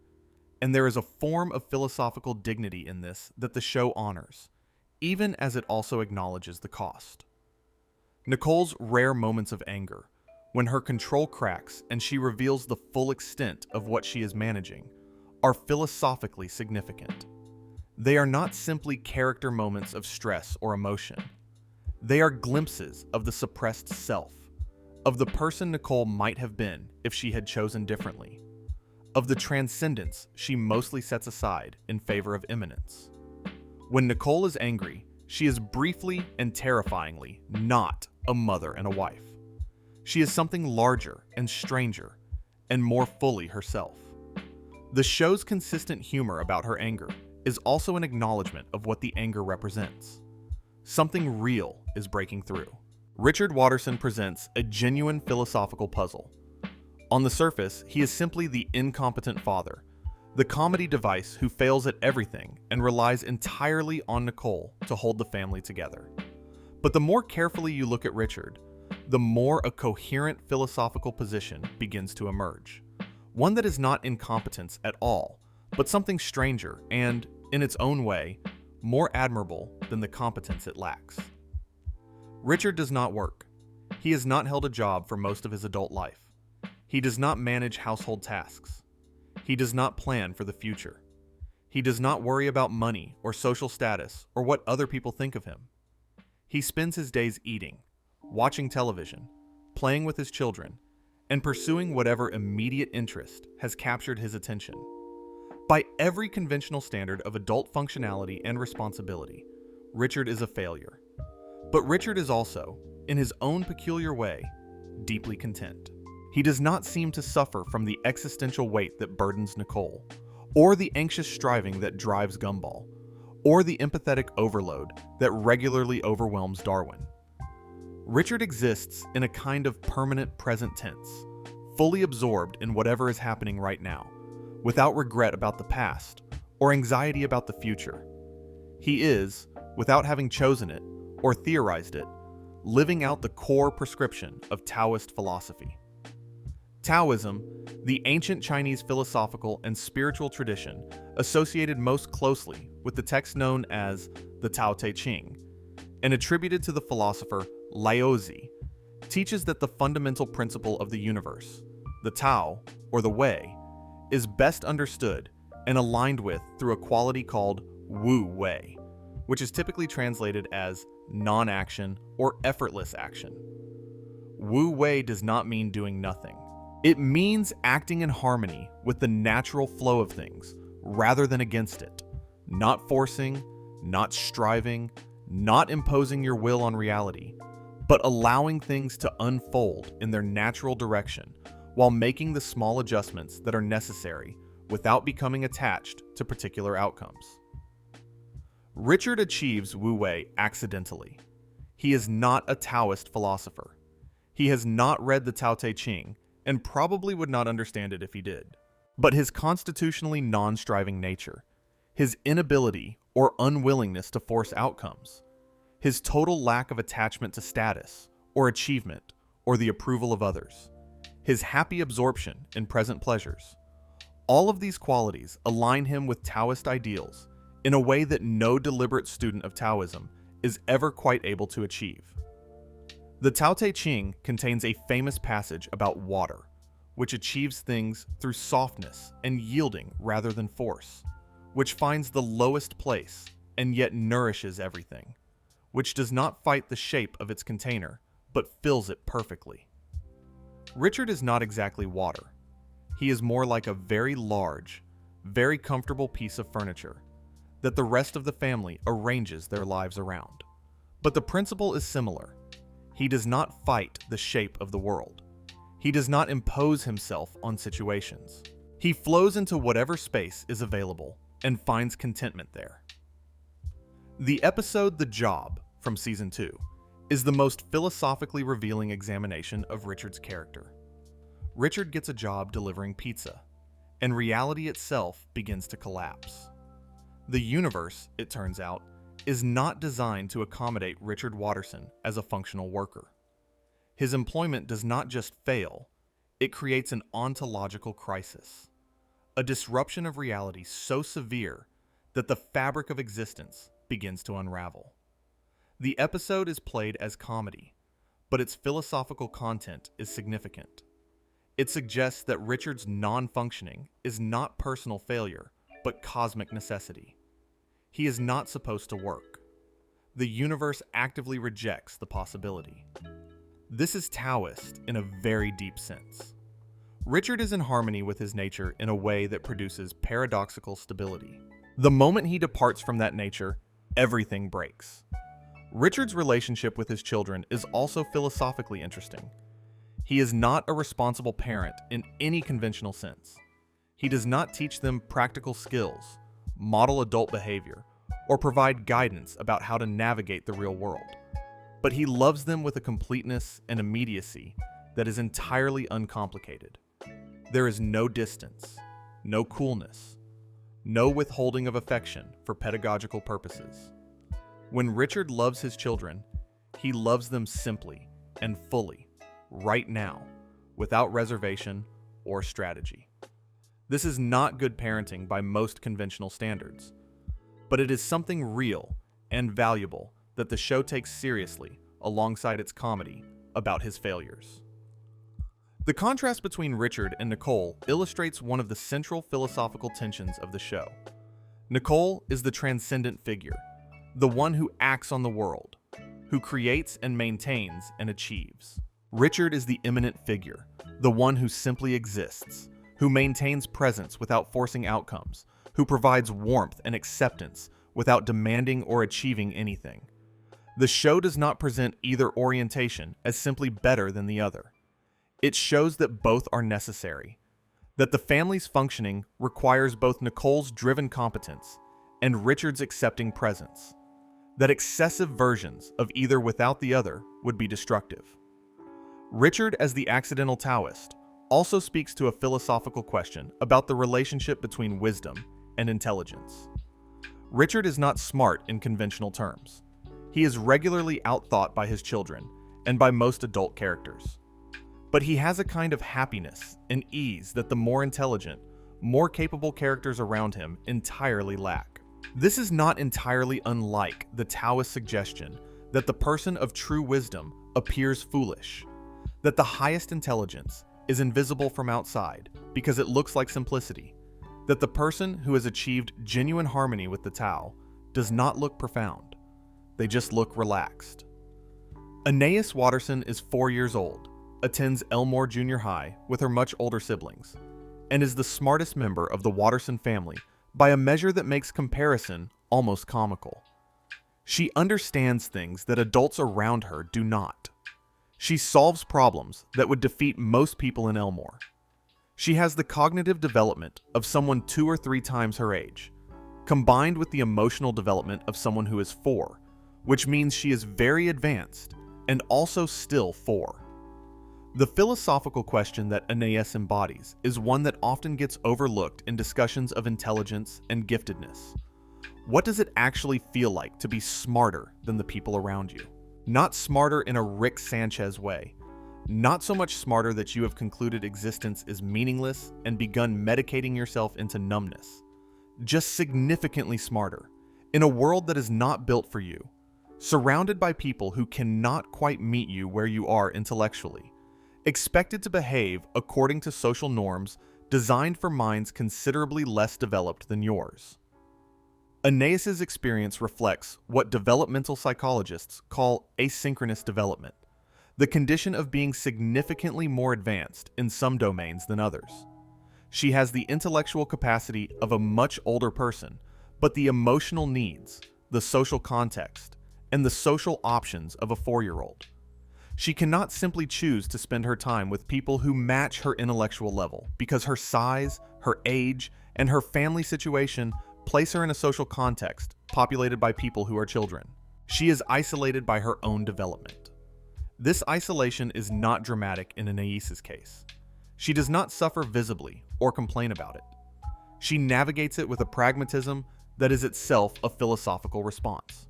And there is a form of philosophical dignity in this that the show honors, even as it also acknowledges the cost. Nicole's rare moments of anger, when her control cracks and she reveals the full extent of what she is managing, are philosophically significant. They are not simply character moments of stress or emotion. They are glimpses of the suppressed self, of the person Nicole might have been if she had chosen differently, of the transcendence she mostly sets aside in favor of immanence. When Nicole is angry, she is briefly and terrifyingly not a mother and a wife. She is something larger and stranger, and more fully herself. The show's consistent humor about her anger is also an acknowledgement of what the anger represents. Something real is breaking through. Richard Watterson presents a genuine philosophical puzzle. On the surface, he is simply the incompetent father, the comedy device who fails at everything and relies entirely on Nicole to hold the family together. But the more carefully you look at Richard, the more a coherent philosophical position begins to emerge. One that is not incompetence at all, but something stranger and, in its own way, more admirable than the competence it lacks. Richard does not work. He has not held a job for most of his adult life. He does not manage household tasks. He does not plan for the future. He does not worry about money or social status or what other people think of him. He spends his days eating, watching television, playing with his children, and pursuing whatever immediate interest has captured his attention. By every conventional standard of adult functionality and responsibility, Richard is a failure. But Richard is also, in his own peculiar way, deeply content. He does not seem to suffer from the existential weight that burdens Nicole, or the anxious striving that drives Gumball, or the empathetic overload that regularly overwhelms Darwin. Richard exists in a kind of permanent present tense, fully absorbed in whatever is happening right now, without regret about the past or anxiety about the future. He is, without having chosen it or theorized it, living out the core prescription of Taoist philosophy. Taoism, the ancient Chinese philosophical and spiritual tradition associated most closely with the text known as the Tao Te Ching, and attributed to the philosopher Laozi, teaches that the fundamental principle of the universe, the Tao, or the Way, is best understood and aligned with through a quality called Wu Wei, which is typically translated as non-action or effortless action. Wu Wei does not mean doing nothing. It means acting in harmony with the natural flow of things rather than against it, not forcing, not striving, not imposing your will on reality, but allowing things to unfold in their natural direction while making the small adjustments that are necessary without becoming attached to particular outcomes. Richard achieves Wu Wei accidentally. He is not a Taoist philosopher. He has not read the Tao Te Ching and probably would not understand it if he did. But his constitutionally non-striving nature, his inability or unwillingness to force outcomes, his total lack of attachment to status or achievement or the approval of others, his happy absorption in present pleasures, all of these qualities align him with Taoist ideals in a way that no deliberate student of Taoism is ever quite able to achieve. The Tao Te Ching contains a famous passage about water, which achieves things through softness and yielding rather than force, which finds the lowest place and yet nourishes everything, which does not fight the shape of its container, but fills it perfectly. Richard is not exactly water. He is more like a very large, very comfortable piece of furniture that the rest of the family arranges their lives around. But the principle is similar. He does not fight the shape of the world. He does not impose himself on situations. He flows into whatever space is available and finds contentment there. The episode The Job from Season 2 is the most philosophically revealing examination of Richard's character. Richard gets a job delivering pizza, and reality itself begins to collapse. The universe, it turns out, is not designed to accommodate Richard Watterson as a functional worker. His employment does not just fail, it creates an ontological crisis, a disruption of reality so severe that the fabric of existence begins to unravel. The episode is played as comedy, but its philosophical content is significant. It suggests that Richard's non-functioning is not personal failure, but cosmic necessity. He is not supposed to work. The universe actively rejects the possibility. This is Taoist in a very deep sense. Richard is in harmony with his nature in a way that produces paradoxical stability. The moment he departs from that nature, everything breaks. Richard's relationship with his children is also philosophically interesting. He is not a responsible parent in any conventional sense. He does not teach them practical skills, model adult behavior, or provide guidance about how to navigate the real world. But he loves them with a completeness and immediacy that is entirely uncomplicated. There is no distance, no coolness, no withholding of affection for pedagogical purposes. When Richard loves his children, he loves them simply and fully, right now, without reservation or strategy. This is not good parenting by most conventional standards, but it is something real and valuable that the show takes seriously alongside its comedy about his failures. The contrast between Richard and Nicole illustrates one of the central philosophical tensions of the show. Nicole is the transcendent figure, the one who acts on the world, who creates and maintains and achieves. Richard is the immanent figure, the one who simply exists, who maintains presence without forcing outcomes, who provides warmth and acceptance without demanding or achieving anything. The show does not present either orientation as simply better than the other. It shows that both are necessary, that the family's functioning requires both Nicole's driven competence and Richard's accepting presence, that excessive versions of either without the other would be destructive. Richard, as the accidental Taoist, also speaks to a philosophical question about the relationship between wisdom and intelligence. Richard is not smart in conventional terms. He is regularly outthought by his children and by most adult characters. But he has a kind of happiness and ease that the more intelligent, more capable characters around him entirely lack. This is not entirely unlike the Taoist suggestion that the person of true wisdom appears foolish, that the highest intelligence is invisible from outside because it looks like simplicity, that the person who has achieved genuine harmony with the Tao does not look profound. They just look relaxed. Anais Watterson is 4 years old, attends Elmore Junior High with her much older siblings, and is the smartest member of the Watterson family by a measure that makes comparison almost comical. She understands things that adults around her do not. She solves problems that would defeat most people in Elmore. She has the cognitive development of someone 2 or 3 times her age, combined with the emotional development of someone who is 4, which means she is very advanced and also still 4. The philosophical question that Anais embodies is one that often gets overlooked in discussions of intelligence and giftedness. What does it actually feel like to be smarter than the people around you? Not smarter in a Rick Sanchez way. Not so much smarter that you have concluded existence is meaningless and begun medicating yourself into numbness. Just significantly smarter, in a world that is not built for you, surrounded by people who cannot quite meet you where you are intellectually, expected to behave according to social norms designed for minds considerably less developed than yours. Anais's experience reflects what developmental psychologists call asynchronous development, the condition of being significantly more advanced in some domains than others. She has the intellectual capacity of a much older person, but the emotional needs, the social context, and the social options of a 4-year-old. She cannot simply choose to spend her time with people who match her intellectual level because her size, her age, and her family situation place her in a social context populated by people who are children. She is isolated by her own development. This isolation is not dramatic in Anais's case. She does not suffer visibly or complain about it. She navigates it with a pragmatism that is itself a philosophical response.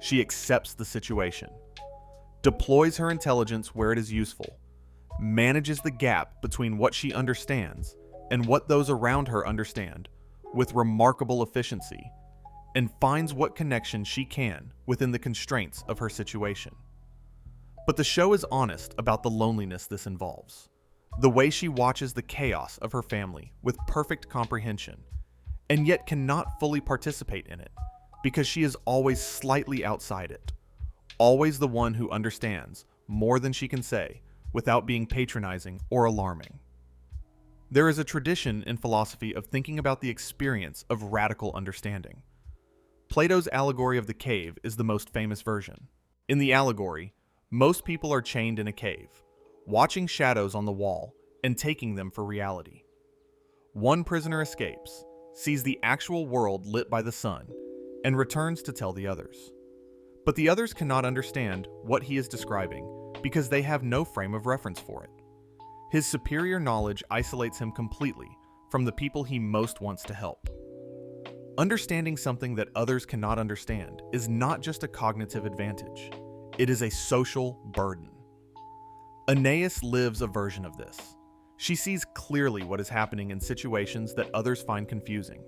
She accepts the situation, deploys her intelligence where it is useful, manages the gap between what she understands and what those around her understand with remarkable efficiency, and finds what connection she can within the constraints of her situation. But the show is honest about the loneliness this involves, the way she watches the chaos of her family with perfect comprehension, and yet cannot fully participate in it because she is always slightly outside it, always the one who understands more than she can say without being patronizing or alarming. There is a tradition in philosophy of thinking about the experience of radical understanding. Plato's allegory of the cave is the most famous version. In the allegory, most people are chained in a cave, watching shadows on the wall and taking them for reality. One prisoner escapes, sees the actual world lit by the sun, and returns to tell the others. But the others cannot understand what he is describing because they have no frame of reference for it. His superior knowledge isolates him completely from the people he most wants to help. Understanding something that others cannot understand is not just a cognitive advantage, it is a social burden. Anais lives a version of this. She sees clearly what is happening in situations that others find confusing.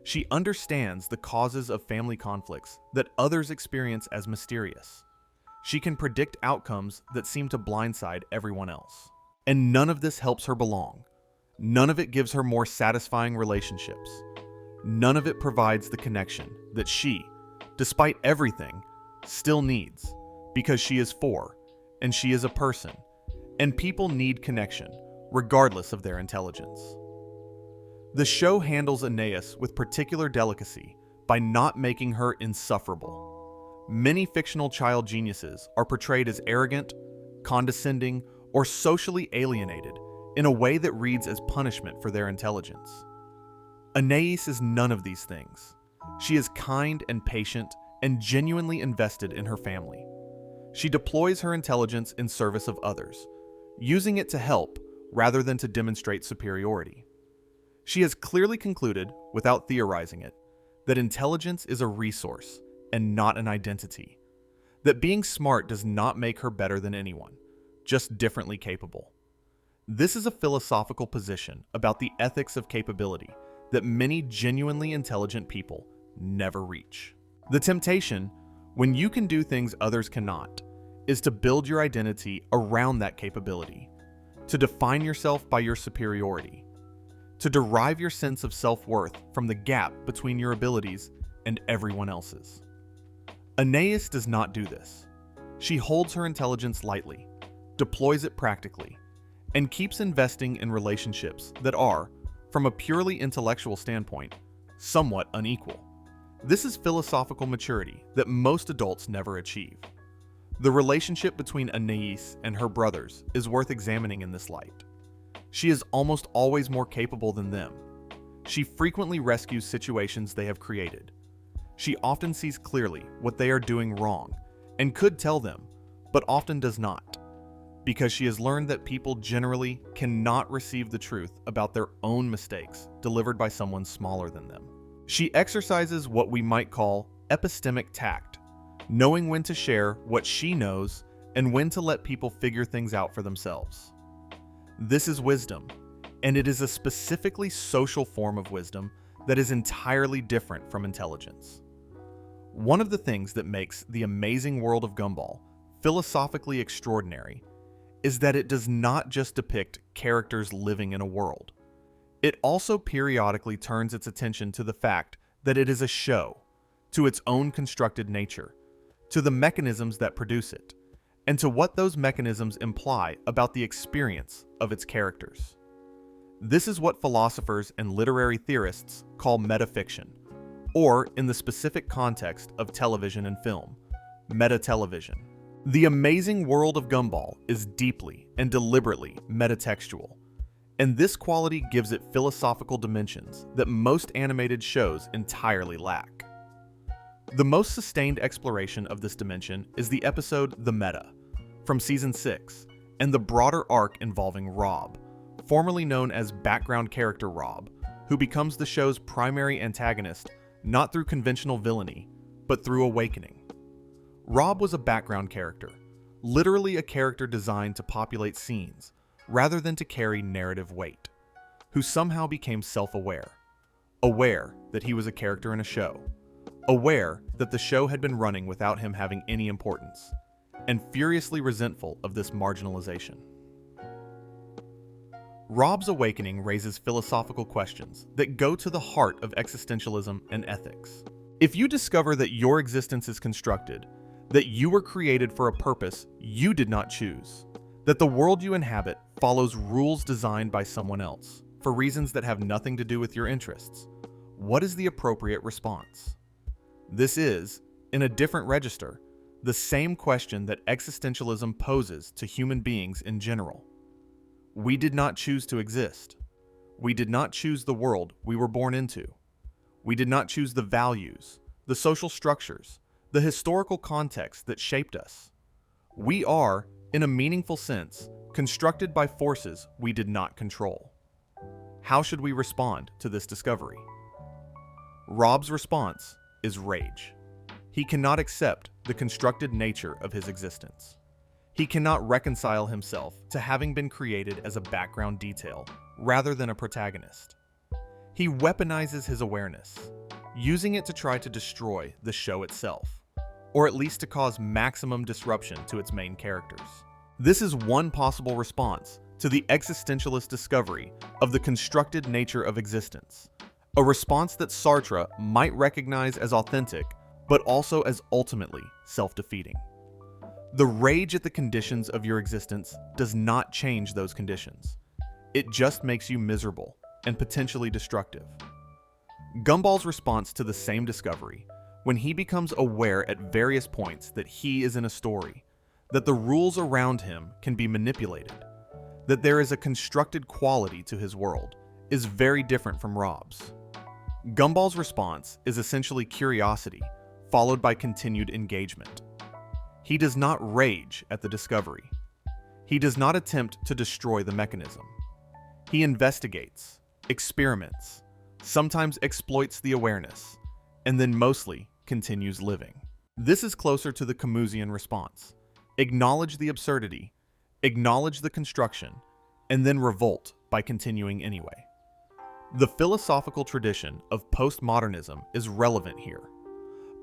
She understands the causes of family conflicts that others experience as mysterious. She can predict outcomes that seem to blindside everyone else. And none of this helps her belong. None of it gives her more satisfying relationships. None of it provides the connection that she, despite everything, still needs, because she is for, and she is a person, and people need connection, regardless of their intelligence. The show handles Anais with particular delicacy by not making her insufferable. Many fictional child geniuses are portrayed as arrogant, condescending, or socially alienated in a way that reads as punishment for their intelligence. Anais is none of these things. She is kind and patient and genuinely invested in her family. She deploys her intelligence in service of others, using it to help rather than to demonstrate superiority. She has clearly concluded, without theorizing it, that intelligence is a resource and not an identity. That being smart does not make her better than anyone, just differently capable. This is a philosophical position about the ethics of capability that many genuinely intelligent people never reach. The temptation, when you can do things others cannot, is to build your identity around that capability, to define yourself by your superiority, to derive your sense of self-worth from the gap between your abilities and everyone else's. Anais does not do this. She holds her intelligence lightly, deploys it practically, and keeps investing in relationships that are, from a purely intellectual standpoint, somewhat unequal. This is philosophical maturity that most adults never achieve. The relationship between Anais and her brothers is worth examining in this light. She is almost always more capable than them. She frequently rescues situations they have created. She often sees clearly what they are doing wrong and could tell them, but often does not, because she has learned that people generally cannot receive the truth about their own mistakes delivered by someone smaller than them. She exercises what we might call epistemic tact, knowing when to share what she knows and when to let people figure things out for themselves. This is wisdom, and it is a specifically social form of wisdom that is entirely different from intelligence. One of the things that makes the amazing world of Gumball philosophically extraordinary is that it does not just depict characters living in a world. It also periodically turns its attention to the fact that it is a show, to its own constructed nature, to the mechanisms that produce it, and to what those mechanisms imply about the experience of its characters. This is what philosophers and literary theorists call metafiction, or in the specific context of television and film, metatelevision. The amazing world of Gumball is deeply and deliberately metatextual, and this quality gives it philosophical dimensions that most animated shows entirely lack. The most sustained exploration of this dimension is the episode The Meta, from Season 6, and the broader arc involving Rob, formerly known as background character Rob, who becomes the show's primary antagonist not through conventional villainy, but through awakening. Rob was a background character, literally a character designed to populate scenes, rather than to carry narrative weight, who somehow became self-aware, aware that he was a character in a show, aware that the show had been running without him having any importance, and furiously resentful of this marginalization. Rob's awakening raises philosophical questions that go to the heart of existentialism and ethics. If you discover that your existence is constructed, that you were created for a purpose you did not choose, that the world you inhabit follows rules designed by someone else, for reasons that have nothing to do with your interests, what is the appropriate response? This is, in a different register, the same question that existentialism poses to human beings in general. We did not choose to exist. We did not choose the world we were born into. We did not choose the values, the social structures, the historical context that shaped us. We are, in a meaningful sense, constructed by forces we did not control. How should we respond to this discovery? Rob's response is rage. He cannot accept the constructed nature of his existence. He cannot reconcile himself to having been created as a background detail rather than a protagonist. He weaponizes his awareness, using it to try to destroy the show itself, or at least to cause maximum disruption to its main characters. This is one possible response to the existentialist discovery of the constructed nature of existence, a response that Sartre might recognize as authentic, but also as ultimately self-defeating. The rage at the conditions of your existence does not change those conditions. It just makes you miserable and potentially destructive. Gumball's response to the same discovery, when he becomes aware at various points that he is in a story, that the rules around him can be manipulated, that there is a constructed quality to his world, is very different from Rob's. Gumball's response is essentially curiosity, followed by continued engagement. He does not rage at the discovery. He does not attempt to destroy the mechanism. He investigates, experiments, sometimes exploits the awareness, and then mostly continues living. This is closer to the Camusian response. Acknowledge the absurdity, acknowledge the construction, and then revolt by continuing anyway. The philosophical tradition of postmodernism is relevant here.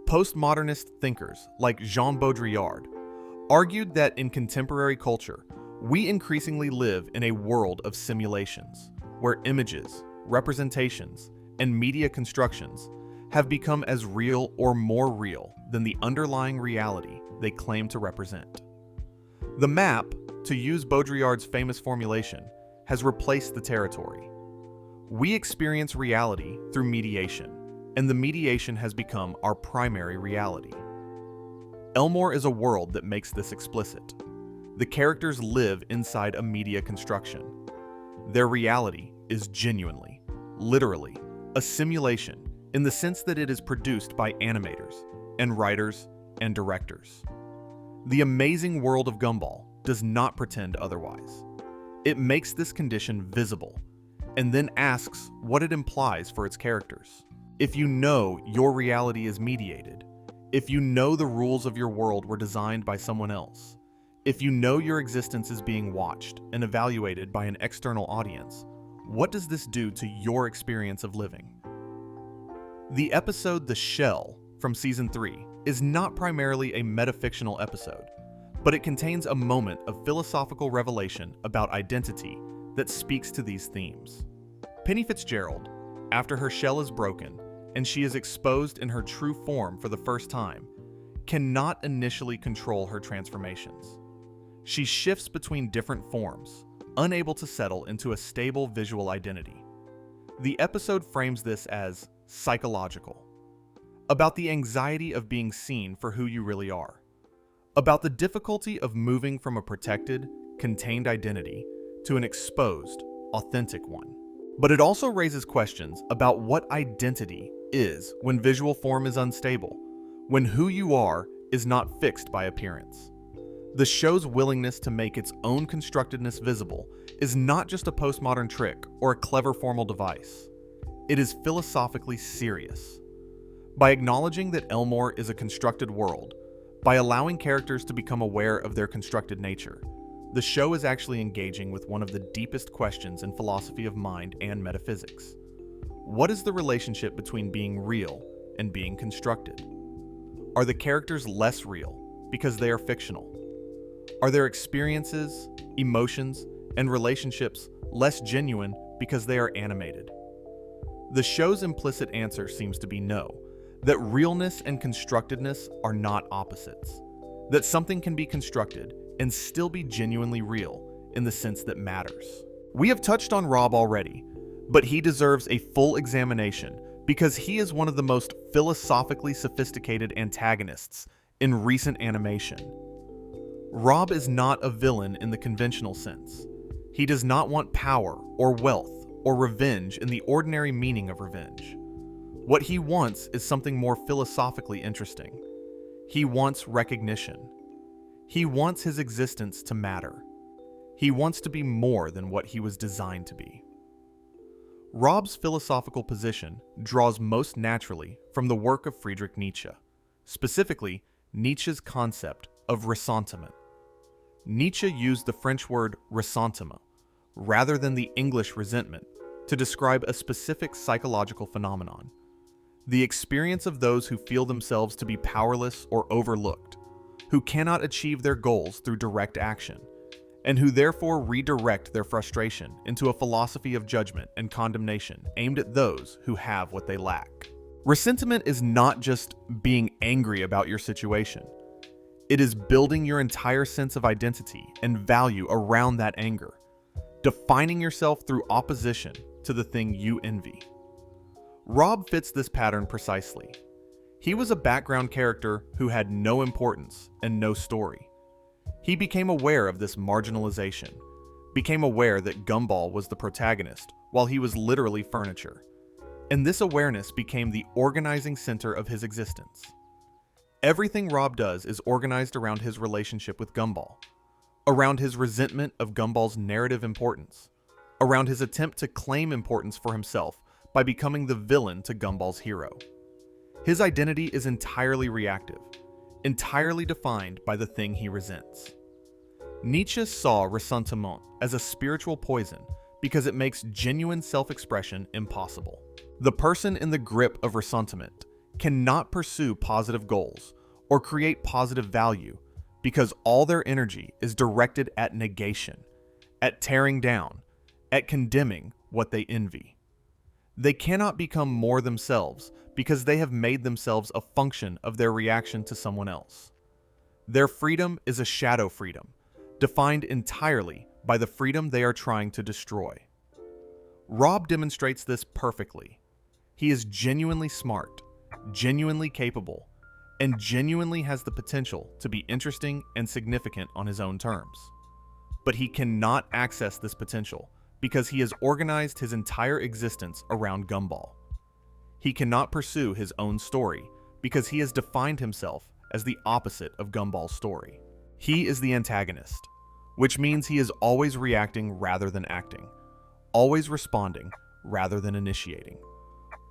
Postmodernist thinkers like Jean Baudrillard argued that in contemporary culture, we increasingly live in a world of simulations, where images, representations, and media constructions have become as real or more real than the underlying reality they claim to represent. The map, to use Baudrillard's famous formulation, has replaced the territory. We experience reality through mediation, and the mediation has become our primary reality. Elmore is a world that makes this explicit. The characters live inside a media construction. Their reality is genuinely, literally, a simulation in the sense that it is produced by animators and writers and directors. The amazing world of Gumball does not pretend otherwise. It makes this condition visible and then asks what it implies for its characters. If you know your reality is mediated, if you know the rules of your world were designed by someone else, if you know your existence is being watched and evaluated by an external audience, what does this do to your experience of living? The episode The Shell from Season 3 is not primarily a metafictional episode, but it contains a moment of philosophical revelation about identity that speaks to these themes. Penny Fitzgerald, after her shell is broken and she is exposed in her true form for the first time, cannot initially control her transformations. She shifts between different forms, unable to settle into a stable visual identity. The episode frames this as psychological, about the anxiety of being seen for who you really are, about the difficulty of moving from a protected, contained identity to an exposed, authentic one. But it also raises questions about what identity is when visual form is unstable, when who you are is not fixed by appearance. The show's willingness to make its own constructedness visible is not just a postmodern trick or a clever formal device. It is philosophically serious. By acknowledging that Elmore is a constructed world, by allowing characters to become aware of their constructed nature, the show is actually engaging with one of the deepest questions in philosophy of mind and metaphysics. What is the relationship between being real and being constructed? Are the characters less real because they are fictional? Are their experiences, emotions, and relationships less genuine because they are animated? The show's implicit answer seems to be no, that realness and constructedness are not opposites, that something can be constructed and still be genuinely real in the sense that matters. We have touched on Rob already, but he deserves a full examination because he is one of the most philosophically sophisticated antagonists in recent animation. Rob is not a villain in the conventional sense. He does not want power or wealth or revenge in the ordinary meaning of revenge. What he wants is something more philosophically interesting. He wants recognition. He wants his existence to matter. He wants to be more than what he was designed to be. Rob's philosophical position draws most naturally from the work of Friedrich Nietzsche, specifically Nietzsche's concept of ressentiment. Nietzsche used the French word ressentiment rather than the English resentment to describe a specific psychological phenomenon. the experience of those who feel themselves to be powerless or overlooked, who cannot achieve their goals through direct action, and who therefore redirect their frustration into a philosophy of judgment and condemnation aimed at those who have what they lack. Ressentiment is not just being angry about your situation. It is building your entire sense of identity and value around that anger, defining yourself through opposition to the thing you envy. Rob fits this pattern precisely. He was a background character who had no importance and no story. He became aware of this marginalization, became aware that Gumball was the protagonist while he was literally furniture, and this awareness became the organizing center of his existence. Everything Rob does is organized around his relationship with Gumball, around his resentment of Gumball's narrative importance, around his attempt to claim importance for himself by becoming the villain to Gumball's hero. His identity is entirely reactive, entirely defined by the thing he resents. Nietzsche saw ressentiment as a spiritual poison because it makes genuine self-expression impossible. The person in the grip of ressentiment cannot pursue positive goals or create positive value because all their energy is directed at negation, at tearing down, at condemning what they envy. They cannot become more themselves because they have made themselves a function of their reaction to someone else. Their freedom is a shadow freedom, defined entirely by the freedom they are trying to destroy. Rob demonstrates this perfectly. He is genuinely smart, genuinely capable, and genuinely has the potential to be interesting and significant on his own terms. But he cannot access this potential because he has organized his entire existence around Gumball. He cannot pursue his own story because he has defined himself as the opposite of Gumball's story. He is the antagonist, which means he is always reacting rather than acting, always responding rather than initiating,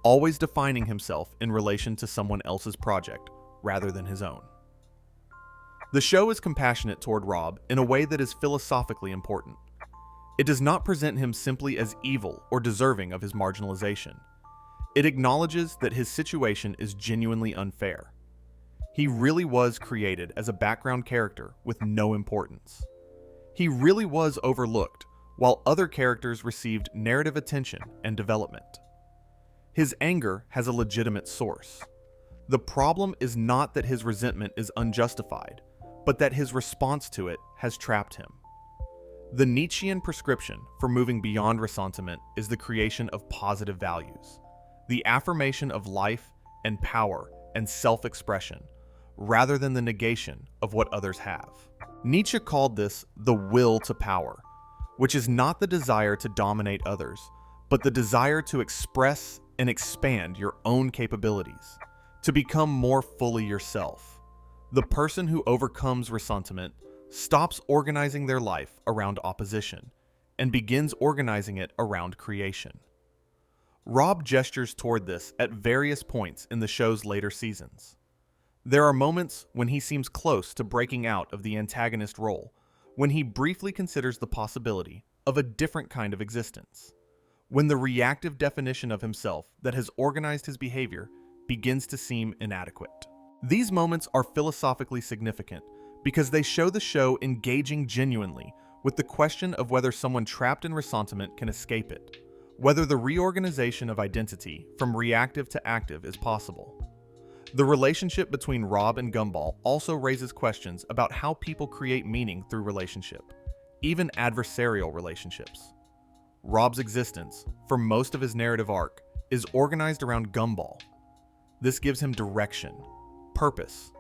always defining himself in relation to someone else's project rather than his own. The show is compassionate toward Rob in a way that is philosophically important. It does not present him simply as evil or deserving of his marginalization. It acknowledges that his situation is genuinely unfair. He really was created as a background character with no importance. He really was overlooked, while other characters received narrative attention and development. His anger has a legitimate source. The problem is not that his resentment is unjustified, but that his response to it has trapped him. The Nietzschean prescription for moving beyond ressentiment is the creation of positive values, the affirmation of life and power and self-expression, rather than the negation of what others have. Nietzsche called this the will to power, which is not the desire to dominate others, but the desire to express and expand your own capabilities, to become more fully yourself. The person who overcomes ressentiment stops organizing their life around opposition and begins organizing it around creation. Rob gestures toward this at various points in the show's later seasons. There are moments when he seems close to breaking out of the antagonist role, when he briefly considers the possibility of a different kind of existence, when the reactive definition of himself that has organized his behavior begins to seem inadequate. These moments are philosophically significant because they show the show engaging genuinely with the question of whether someone trapped in ressentiment can escape it, whether the reorganization of identity from reactive to active is possible. The relationship between Rob and Gumball also raises questions about how people create meaning through relationship, even adversarial relationships. Rob's existence, for most of his narrative arc, is organized around Gumball. This gives him direction, purpose,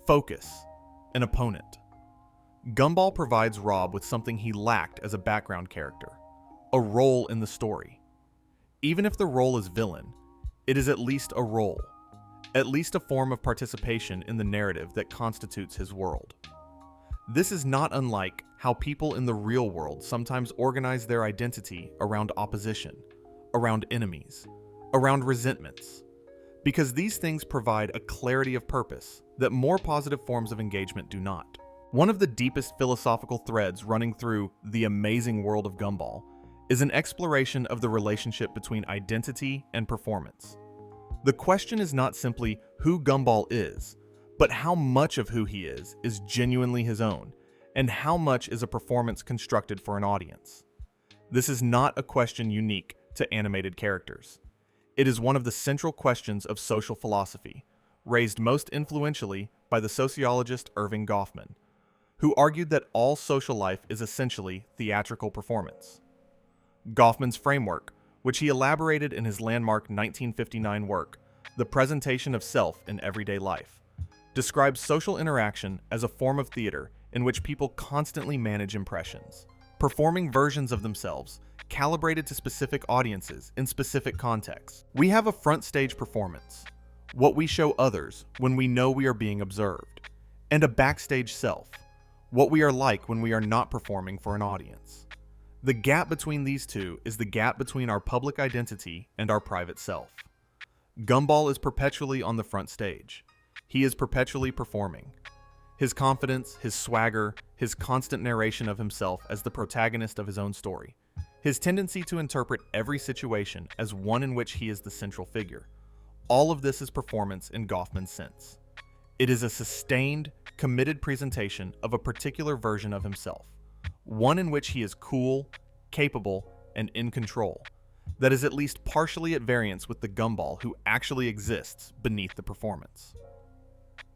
focus, an opponent. Gumball provides Rob with something he lacked as a background character, a role in the story. Even if the role is villain, it is at least a role, at least a form of participation in the narrative that constitutes his world. This is not unlike how people in the real world sometimes organize their identity around opposition, around enemies, around resentments, because these things provide a clarity of purpose that more positive forms of engagement do not. One of the deepest philosophical threads running through The Amazing World of Gumball is an exploration of the relationship between identity and performance. The question is not simply who Gumball is, but how much of who he is genuinely his own, and how much is a performance constructed for an audience. This is not a question unique to animated characters. It is one of the central questions of social philosophy, raised most influentially by the sociologist Erving Goffman, who argued that all social life is essentially theatrical performance. Goffman's framework, which he elaborated in his landmark 1959 work, The Presentation of Self in Everyday Life, describes social interaction as a form of theater in which people constantly manage impressions, performing versions of themselves calibrated to specific audiences in specific contexts. We have a front stage performance, what we show others when we know we are being observed, and a backstage self, what we are like when we are not performing for an audience. The gap between these two is the gap between our public identity and our private self. Gumball is perpetually on the front stage. He is perpetually performing. His confidence, his swagger, his constant narration of himself as the protagonist of his own story, his tendency to interpret every situation as one in which he is the central figure. All of this is performance in Goffman's sense. It is a sustained, committed presentation of a particular version of himself, one in which he is cool, capable, and in control, that is at least partially at variance with the Gumball who actually exists beneath the performance.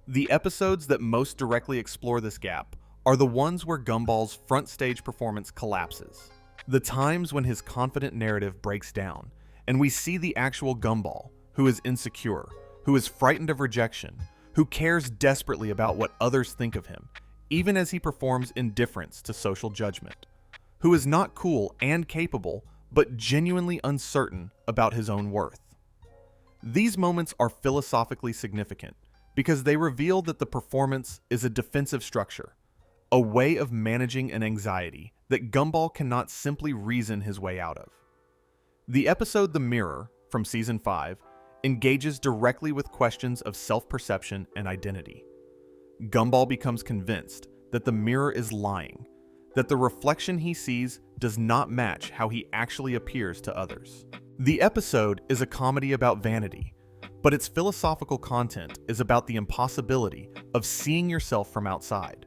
The episodes that most directly explore this gap are the ones where Gumball's front stage performance collapses, the times when his confident narrative breaks down, and we see the actual Gumball, who is insecure, who is frightened of rejection, who cares desperately about what others think of him, even as he performs indifference to social judgment, who is not cool and capable, but genuinely uncertain about his own worth. These moments are philosophically significant because they reveal that the performance is a defensive structure, a way of managing an anxiety that Gumball cannot simply reason his way out of. The episode The Mirror, from Season 5, engages directly with questions of self-perception and identity. Gumball becomes convinced that the mirror is lying, that the reflection he sees does not match how he actually appears to others. The episode is a comedy about vanity, but its philosophical content is about the impossibility of seeing yourself from outside,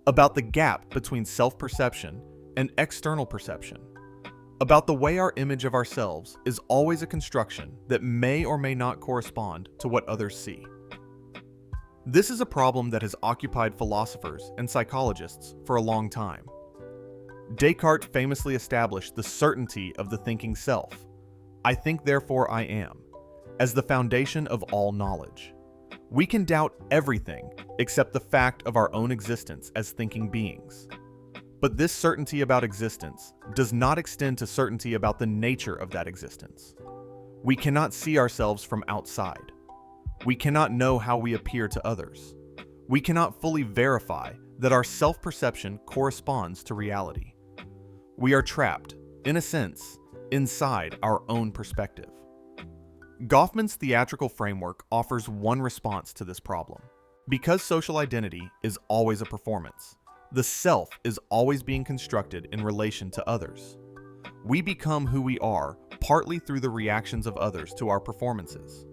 about the gap between self-perception and external perception, about the way our image of ourselves is always a construction that may or may not correspond to what others see. This is a problem that has occupied philosophers and psychologists for a long time. Descartes famously established the certainty of the thinking self, I think therefore I am, as the foundation of all knowledge. We can doubt everything except the fact of our own existence as thinking beings. But this certainty about existence does not extend to certainty about the nature of that existence. We cannot see ourselves from outside. We cannot know how we appear to others. We cannot fully verify that our self-perception corresponds to reality. We are trapped, in a sense, inside our own perspective. Goffman's theatrical framework offers one response to this problem. Because social identity is always a performance, the self is always being constructed in relation to others. We become who we are partly through the reactions of others to our performances.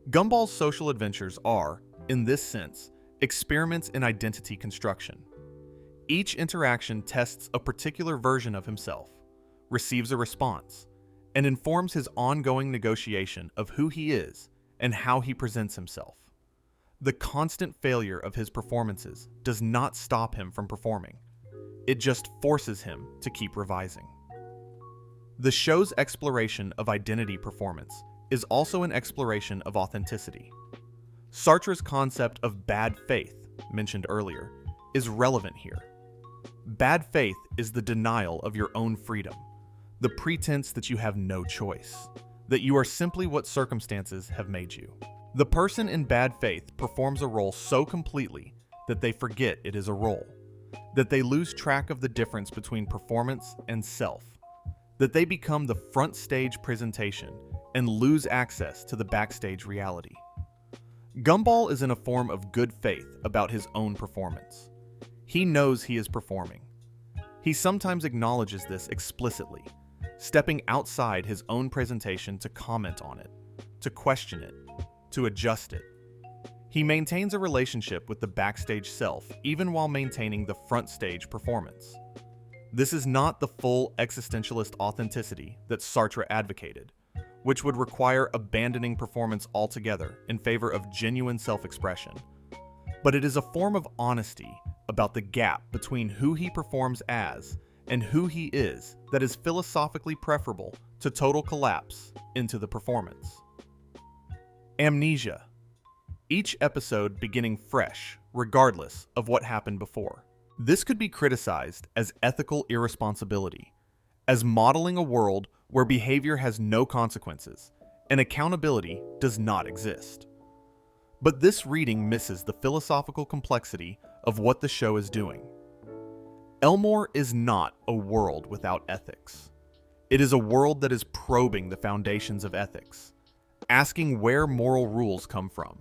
Gumball's social adventures are, in this sense, experiments in identity construction. Each interaction tests a particular version of himself, receives a response, and informs his ongoing negotiation of who he is and how he presents himself. The constant failure of his performances does not stop him from performing. It just forces him to keep revising. The show's exploration of identity performance is also an exploration of authenticity. Sartre's concept of bad faith, mentioned earlier, is relevant here. Bad faith is the denial of your own freedom, the pretense that you have no choice, that you are simply what circumstances have made you. The person in bad faith performs a role so completely that they forget it is a role, that they lose track of the difference between performance and self, that they become the front stage presentation and lose access to the backstage reality. Gumball is in a form of good faith about his own performance. He knows he is performing. He sometimes acknowledges this explicitly, stepping outside his own presentation to comment on it, to question it, to adjust it. He maintains a relationship with the backstage self even while maintaining the front stage performance. This is not the full existentialist authenticity that Sartre advocated, which would require abandoning performance altogether in favor of genuine self-expression. But it is a form of honesty about the gap between who he performs as and who he is that is philosophically preferable to total collapse into the performance. Amnesia. Each episode beginning fresh, regardless of what happened before. This could be criticized as ethical irresponsibility, as modeling a world where behavior has no consequences and accountability does not exist. But this reading misses the philosophical complexity of what the show is doing. Elmore is not a world without ethics. It is a world that is probing the foundations of ethics, asking where moral rules come from,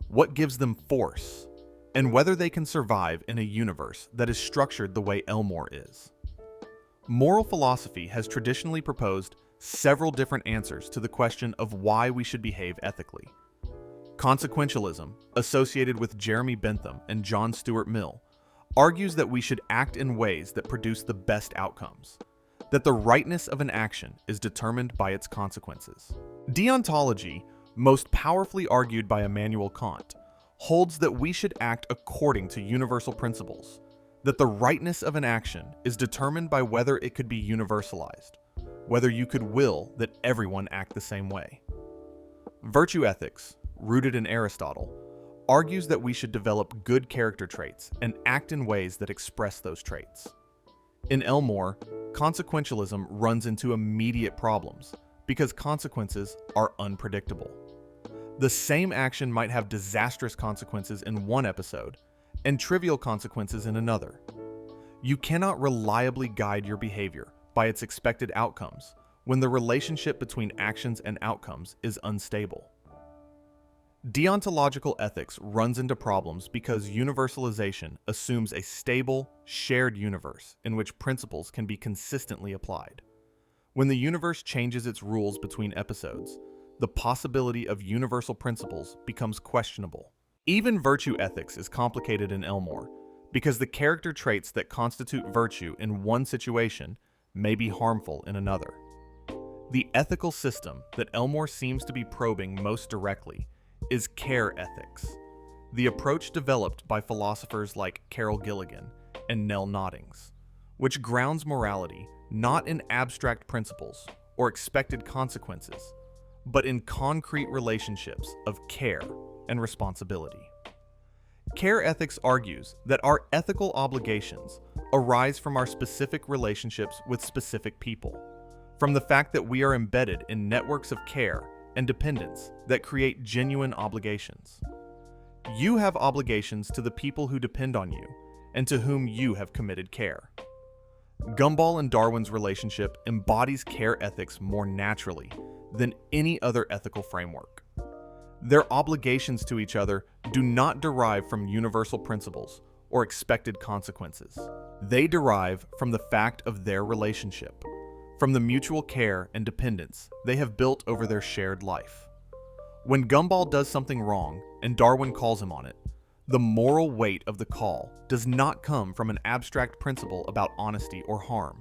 what gives them force, and whether they can survive in a universe that is structured the way Elmore is. Moral philosophy has traditionally proposed several different answers to the question of why we should behave ethically. Consequentialism, associated with Jeremy Bentham and John Stuart Mill, argues that we should act in ways that produce the best outcomes, that the rightness of an action is determined by its consequences. Deontology, most powerfully argued by Immanuel Kant, holds that we should act according to universal principles, that the rightness of an action is determined by whether it could be universalized, whether you could will that everyone act the same way. Virtue ethics, rooted in Aristotle, argues that we should develop good character traits and act in ways that express those traits. In Elmore, consequentialism runs into immediate problems because consequences are unpredictable. The same action might have disastrous consequences in one episode and trivial consequences in another. You cannot reliably guide your behavior by its expected outcomes when the relationship between actions and outcomes is unstable. Deontological ethics runs into problems because universalization assumes a stable, shared universe in which principles can be consistently applied. When the universe changes its rules between episodes, the possibility of universal principles becomes questionable. Even virtue ethics is complicated in Elmore because the character traits that constitute virtue in one situation may be harmful in another. The ethical system that Elmore seems to be probing most directly is care ethics, the approach developed by philosophers like Carol Gilligan and Nell Noddings, which grounds morality not in abstract principles or expected consequences, but in concrete relationships of care and responsibility. Care ethics argues that our ethical obligations arise from our specific relationships with specific people, from the fact that we are embedded in networks of care and dependence that create genuine obligations. You have obligations to the people who depend on you and to whom you have committed care. Gumball and Darwin's relationship embodies care ethics more naturally than any other ethical framework. Their obligations to each other do not derive from universal principles or expected consequences. They derive from the fact of their relationship, from the mutual care and dependence they have built over their shared life. When Gumball does something wrong and Darwin calls him on it, the moral weight of the call does not come from an abstract principle about honesty or harm.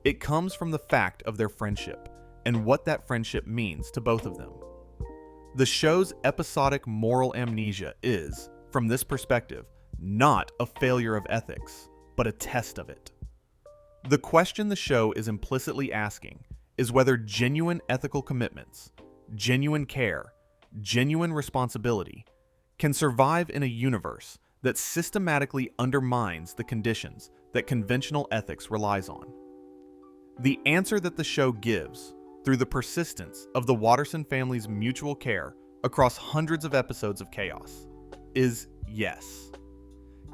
It comes from the fact of their friendship and what that friendship means to both of them. The show's episodic moral amnesia is, from this perspective, not a failure of ethics, but a test of it. The question the show is implicitly asking is whether genuine ethical commitments, genuine care, genuine responsibility can survive in a universe that systematically undermines the conditions that conventional ethics relies on. The answer that the show gives, through the persistence of the Watterson family's mutual care across hundreds of episodes of chaos, is yes.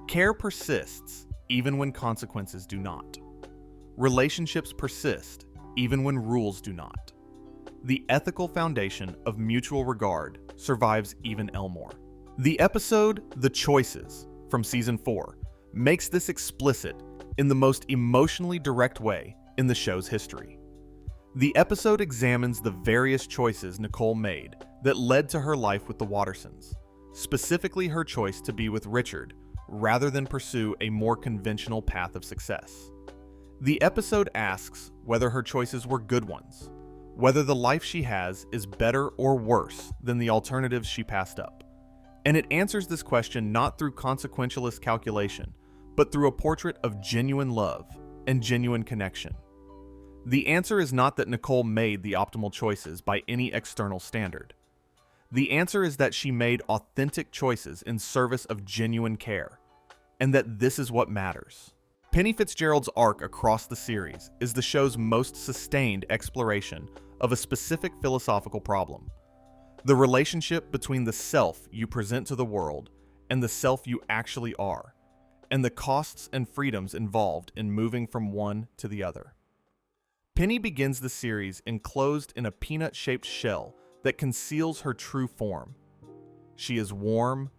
Care persists even when consequences do not. Relationships persist even when rules do not. The ethical foundation of mutual regard survives even Elmore. The episode The Choices from Season 4 makes this explicit in the most emotionally direct way in the show's history. The episode examines the various choices Nicole made that led to her life with the Wattersons, specifically her choice to be with Richard rather than pursue a more conventional path of success. The episode asks whether her choices were good ones, whether the life she has is better or worse than the alternatives she passed up. And it answers this question not through consequentialist calculation, but through a portrait of genuine love and genuine connection. The answer is not that Nicole made the optimal choices by any external standard. The answer is that she made authentic choices in service of genuine care, and that this is what matters. Penny Fitzgerald's arc across the series is the show's most sustained exploration of a specific philosophical problem: the relationship between the self you present to the world and the self you actually are, and the costs and freedoms involved in moving from one to the other. Penny begins the series enclosed in a peanut-shaped shell that conceals her true form. She is warm,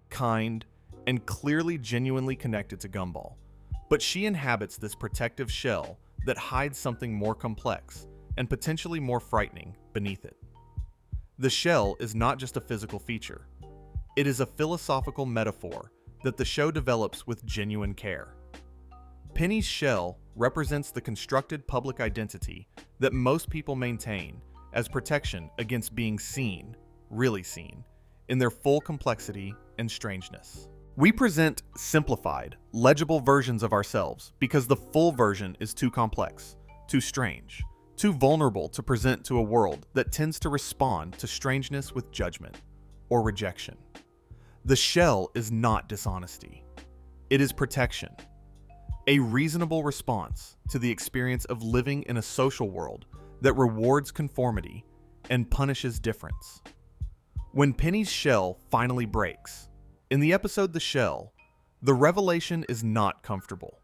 kind, and clearly genuinely connected to Gumball, but she inhabits this protective shell that hides something more complex and potentially more frightening beneath it. The shell is not just a physical feature. It is a philosophical metaphor that the show develops with genuine care. Penny's shell represents the constructed public identity that most people maintain as protection against being seen, really seen, in their full complexity and strangeness. We present simplified, legible versions of ourselves because the full version is too complex, too strange, too vulnerable to present to a world that tends to respond to strangeness with judgment or rejection. The shell is not dishonesty. It is protection. A reasonable response to the experience of living in a social world that rewards conformity and punishes difference. When Penny's shell finally breaks, in the episode The Shell, the revelation is not comfortable.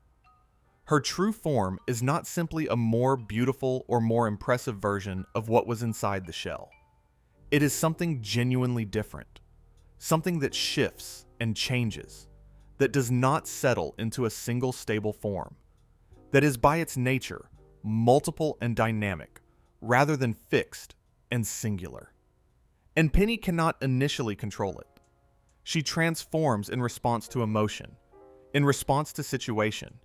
Her true form is not simply a more beautiful or more impressive version of what was inside the shell. It is something genuinely different, something that shifts and changes, that does not settle into a single stable form, that is by its nature multiple and dynamic, rather than fixed and singular. And Penny cannot initially control it. She transforms in response to emotion, in response to situation,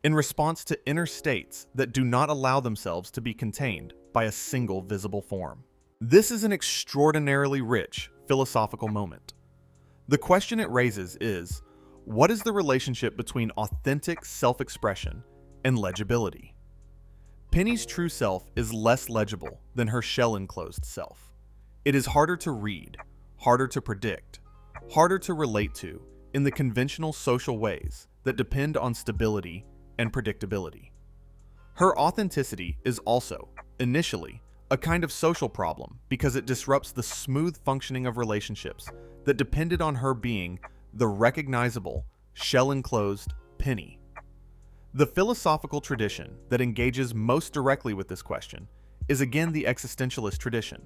in response to inner states that do not allow themselves to be contained by a single visible form. This is an extraordinarily rich philosophical moment. The question it raises is, what is the relationship between authentic self-expression and legibility? Penny's true self is less legible than her shell-enclosed self. It is harder to read, harder to predict, harder to relate to in the conventional social ways that depend on stability and predictability. Her authenticity is also, initially, a kind of social problem because it disrupts the smooth functioning of relationships that depended on her being the recognizable, shell-enclosed Penny. The philosophical tradition that engages most directly with this question is again the existentialist tradition,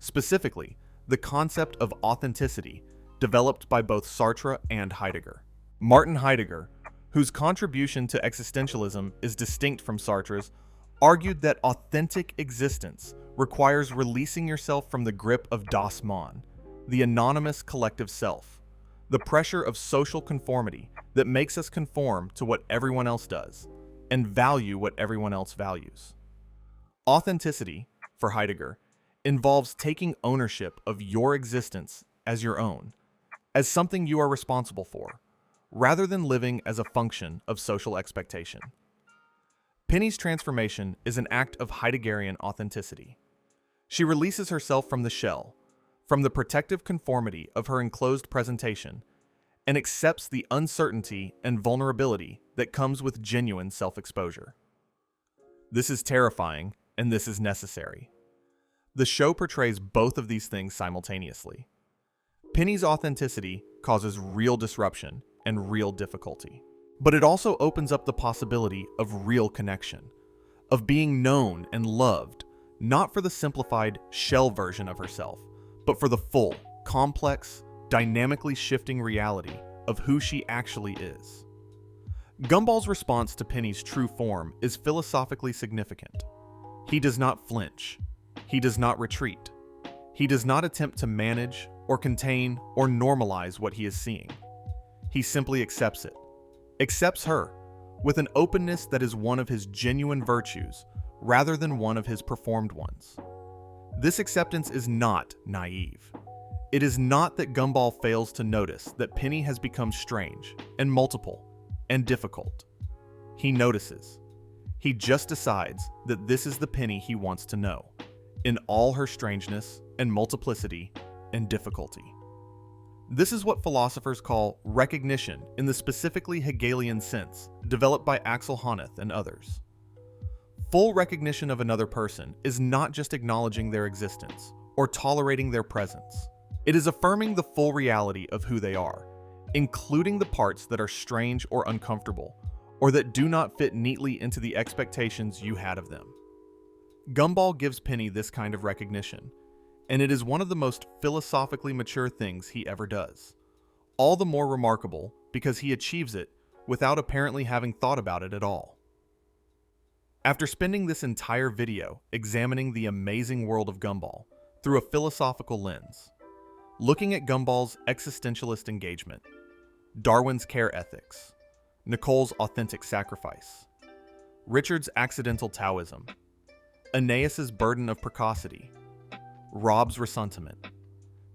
specifically the concept of authenticity developed by both Sartre and Heidegger. Martin Heidegger, whose contribution to existentialism is distinct from Sartre's, argued that authentic existence requires releasing yourself from the grip of Das Man, the anonymous collective self, the pressure of social conformity that makes us conform to what everyone else does and value what everyone else values. Authenticity, for Heidegger, involves taking ownership of your existence as your own, as something you are responsible for, rather than living as a function of social expectation. Penny's transformation is an act of Heideggerian authenticity. She releases herself from the shell, from the protective conformity of her enclosed presentation, and accepts the uncertainty and vulnerability that comes with genuine self-exposure. This is terrifying, and this is necessary. The show portrays both of these things simultaneously. Penny's authenticity causes real disruption and real difficulty, but it also opens up the possibility of real connection, of being known and loved, not for the simplified shell version of herself, but for the full, complex, dynamically shifting reality of who she actually is. Gumball's response to Penny's true form is philosophically significant. He does not flinch. He does not retreat. He does not attempt to manage or contain or normalize what he is seeing. He simply accepts it, accepts her, with an openness that is one of his genuine virtues rather than one of his performed ones. This acceptance is not naive. It is not that Gumball fails to notice that Penny has become strange and multiple and difficult. He notices. He just decides that this is the Penny he wants to know, in all her strangeness and multiplicity and difficulty. This is what philosophers call recognition in the specifically Hegelian sense developed by Axel Honneth and others. Full recognition of another person is not just acknowledging their existence or tolerating their presence. It is affirming the full reality of who they are, including the parts that are strange or uncomfortable, or that do not fit neatly into the expectations you had of them. Gumball gives Penny this kind of recognition, and it is one of the most philosophically mature things he ever does. All the more remarkable because he achieves it without apparently having thought about it at all. After spending this entire video examining the amazing world of Gumball through a philosophical lens, looking at Gumball's existentialist engagement, Darwin's care ethics, Nicole's authentic sacrifice, Richard's accidental Taoism, Anais's burden of precocity, Rob's ressentiment,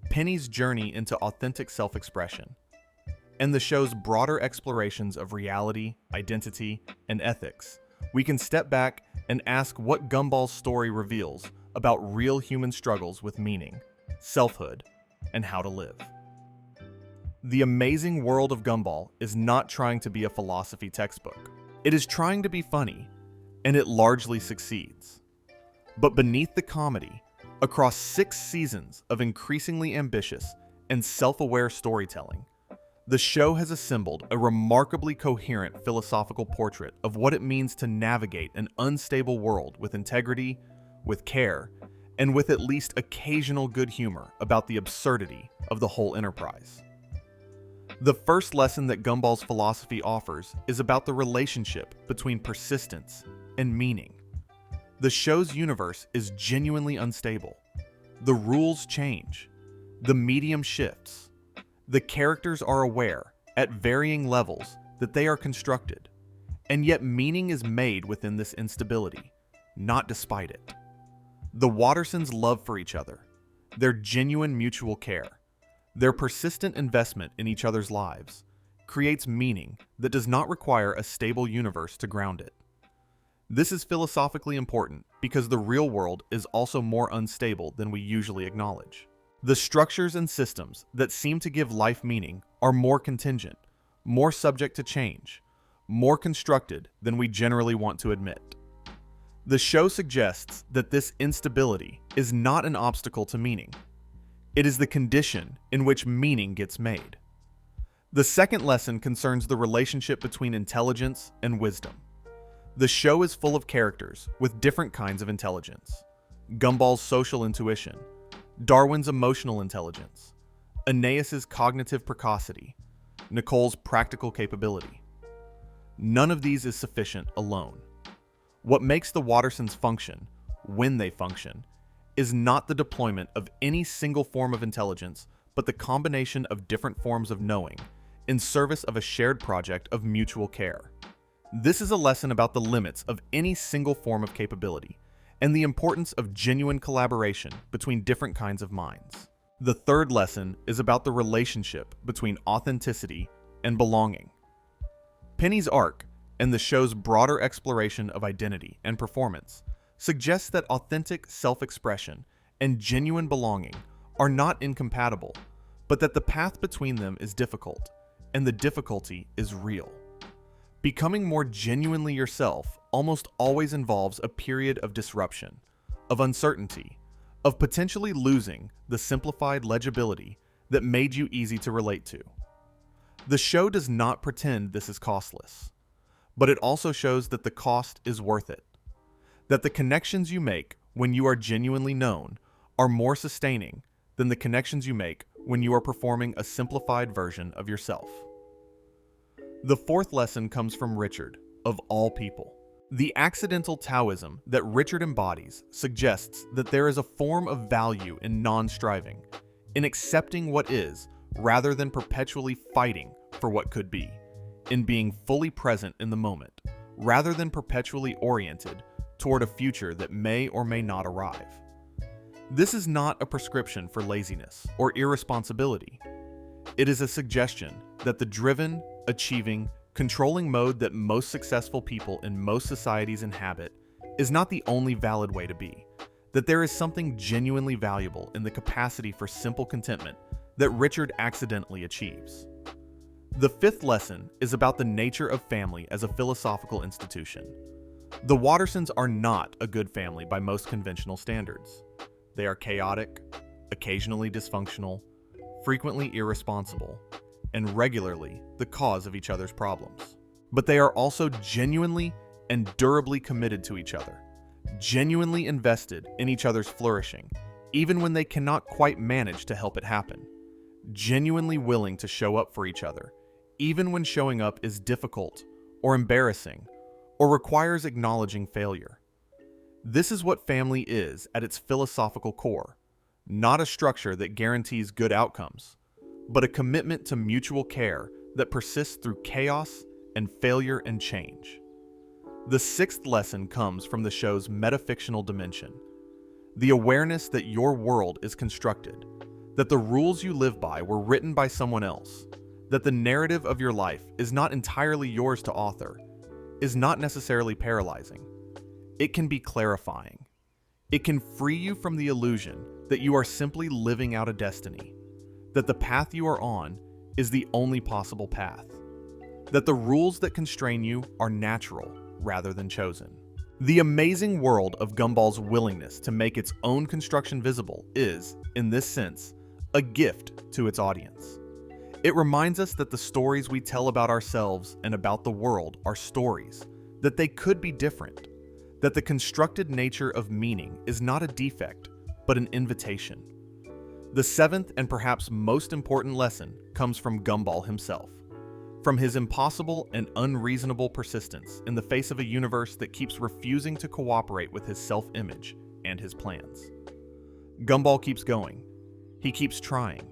Penny's journey into authentic self-expression, and the show's broader explorations of reality, identity, and ethics, we can step back and ask what Gumball's story reveals about real human struggles with meaning, selfhood, and how to live. The amazing world of Gumball is not trying to be a philosophy textbook. It is trying to be funny, and it largely succeeds. But beneath the comedy, across 6 seasons of increasingly ambitious and self-aware storytelling, the show has assembled a remarkably coherent philosophical portrait of what it means to navigate an unstable world with integrity, with care, and with at least occasional good humor about the absurdity of the whole enterprise. The first lesson that Gumball's philosophy offers is about the relationship between persistence and meaning. The show's universe is genuinely unstable. The rules change. The medium shifts. The characters are aware, at varying levels, that they are constructed, and yet meaning is made within this instability, not despite it. The Wattersons' love for each other, their genuine mutual care, their persistent investment in each other's lives, creates meaning that does not require a stable universe to ground it. This is philosophically important because the real world is also more unstable than we usually acknowledge. The structures and systems that seem to give life meaning are more contingent, more subject to change, more constructed than we generally want to admit. The show suggests that this instability is not an obstacle to meaning. It is the condition in which meaning gets made. The second lesson concerns the relationship between intelligence and wisdom. The show is full of characters with different kinds of intelligence. Gumball's social intuition, Darwin's emotional intelligence, Anais's cognitive precocity, Nicole's practical capability. None of these is sufficient alone. What makes the Wattersons function, when they function, is not the deployment of any single form of intelligence, but the combination of different forms of knowing in service of a shared project of mutual care. This is a lesson about the limits of any single form of capability and the importance of genuine collaboration between different kinds of minds. The third lesson is about the relationship between authenticity and belonging. Penny's arc and the show's broader exploration of identity and performance suggests that authentic self-expression and genuine belonging are not incompatible, but that the path between them is difficult, and the difficulty is real. Becoming more genuinely yourself almost always involves a period of disruption, of uncertainty, of potentially losing the simplified legibility that made you easy to relate to. The show does not pretend this is costless, but it also shows that the cost is worth it, that the connections you make when you are genuinely known are more sustaining than the connections you make when you are performing a simplified version of yourself. The fourth lesson comes from Richard, of all people. The accidental Taoism that Richard embodies suggests that there is a form of value in non-striving, in accepting what is rather than perpetually fighting for what could be, in being fully present in the moment rather than perpetually oriented toward a future that may or may not arrive. This is not a prescription for laziness or irresponsibility. It is a suggestion that the driven, achieving, controlling mode that most successful people in most societies inhabit is not the only valid way to be, that there is something genuinely valuable in the capacity for simple contentment that Richard accidentally achieves. The fifth lesson is about the nature of family as a philosophical institution. The Wattersons are not a good family by most conventional standards. They are chaotic, occasionally dysfunctional, frequently irresponsible, and regularly the cause of each other's problems. But they are also genuinely and durably committed to each other, genuinely invested in each other's flourishing, even when they cannot quite manage to help it happen, genuinely willing to show up for each other, even when showing up is difficult or embarrassing or requires acknowledging failure. This is what family is at its philosophical core, not a structure that guarantees good outcomes, but a commitment to mutual care that persists through chaos and failure and change. The sixth lesson comes from the show's metafictional dimension, the awareness that your world is constructed, that the rules you live by were written by someone else, that the narrative of your life is not entirely yours to author, is not necessarily paralyzing. It can be clarifying. It can free you from the illusion that you are simply living out a destiny, that the path you are on is the only possible path, that the rules that constrain you are natural rather than chosen. The amazing world of Gumball's willingness to make its own construction visible is, in this sense, a gift to its audience. It reminds us that the stories we tell about ourselves and about the world are stories, that they could be different, that the constructed nature of meaning is not a defect, but an invitation. The seventh and perhaps most important lesson comes from Gumball himself, from his impossible and unreasonable persistence in the face of a universe that keeps refusing to cooperate with his self-image and his plans. Gumball keeps going. He keeps trying.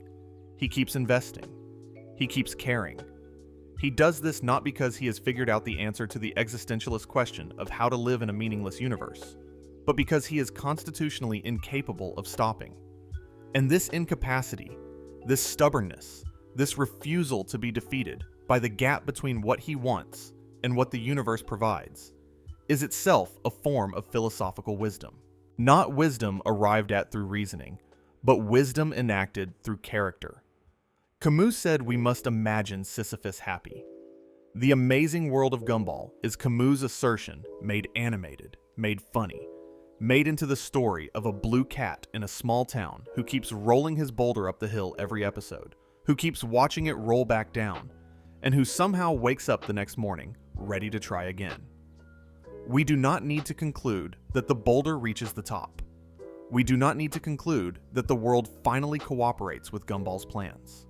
He keeps investing. He keeps caring. He does this not because he has figured out the answer to the existentialist question of how to live in a meaningless universe, but because he is constitutionally incapable of stopping. And this incapacity, this stubbornness, this refusal to be defeated by the gap between what he wants and what the universe provides, is itself a form of philosophical wisdom. Not wisdom arrived at through reasoning, but wisdom enacted through character. Camus said we must imagine Sisyphus happy. The amazing world of Gumball is Camus' assertion made animated, made funny, made into the story of a blue cat in a small town who keeps rolling his boulder up the hill every episode, who keeps watching it roll back down, and who somehow wakes up the next morning ready to try again. We do not need to conclude that the boulder reaches the top. We do not need to conclude that the world finally cooperates with Gumball's plans.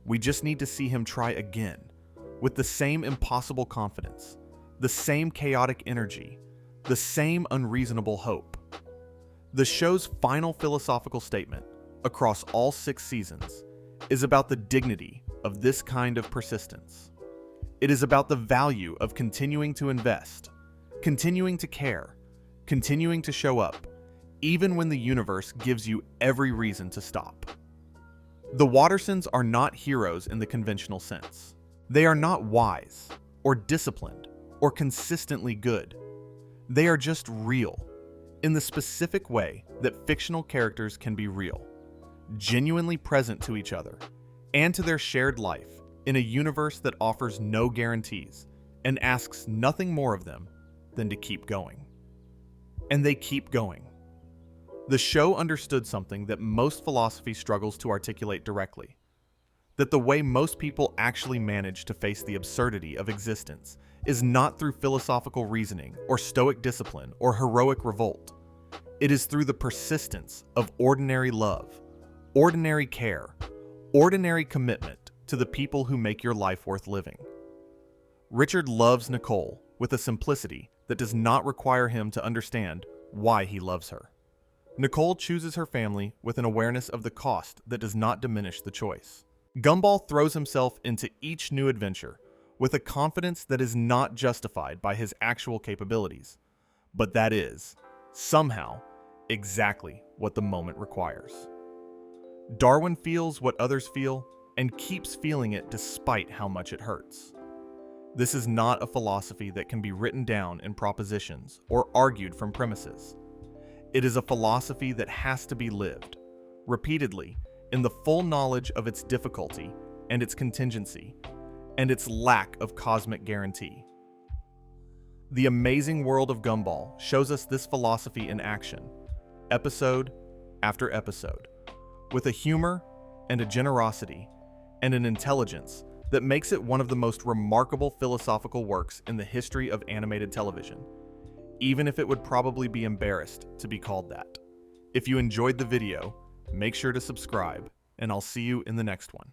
We just need to see him try again, with the same impossible confidence, the same chaotic energy, the same unreasonable hope. The show's final philosophical statement, across all 6 seasons, is about the dignity of this kind of persistence. It is about the value of continuing to invest, continuing to care, continuing to show up, even when the universe gives you every reason to stop. The Wattersons are not heroes in the conventional sense. They are not wise, or disciplined, or consistently good. They are just real, in the specific way that fictional characters can be real, genuinely present to each other, and to their shared life in a universe that offers no guarantees and asks nothing more of them than to keep going. And they keep going. The show understood something that most philosophy struggles to articulate directly, that the way most people actually manage to face the absurdity of existence is not through philosophical reasoning or stoic discipline or heroic revolt. It is through the persistence of ordinary love, ordinary care, ordinary commitment to the people who make your life worth living. Richard loves Nicole with a simplicity that does not require him to understand why he loves her. Nicole chooses her family with an awareness of the cost that does not diminish the choice. Gumball throws himself into each new adventure with a confidence that is not justified by his actual capabilities, but that is, somehow, exactly what the moment requires. Darwin feels what others feel and keeps feeling it despite how much it hurts. This is not a philosophy that can be written down in propositions or argued from premises. It is a philosophy that has to be lived, repeatedly, in the full knowledge of its difficulty and its contingency, and its lack of cosmic guarantee. The amazing world of Gumball shows us this philosophy in action, episode after episode, with a humor and a generosity and an intelligence that makes it one of the most remarkable philosophical works in the history of animated television, even if it would probably be embarrassed to be called that. If you enjoyed the video, make sure to subscribe, and I'll see you in the next one.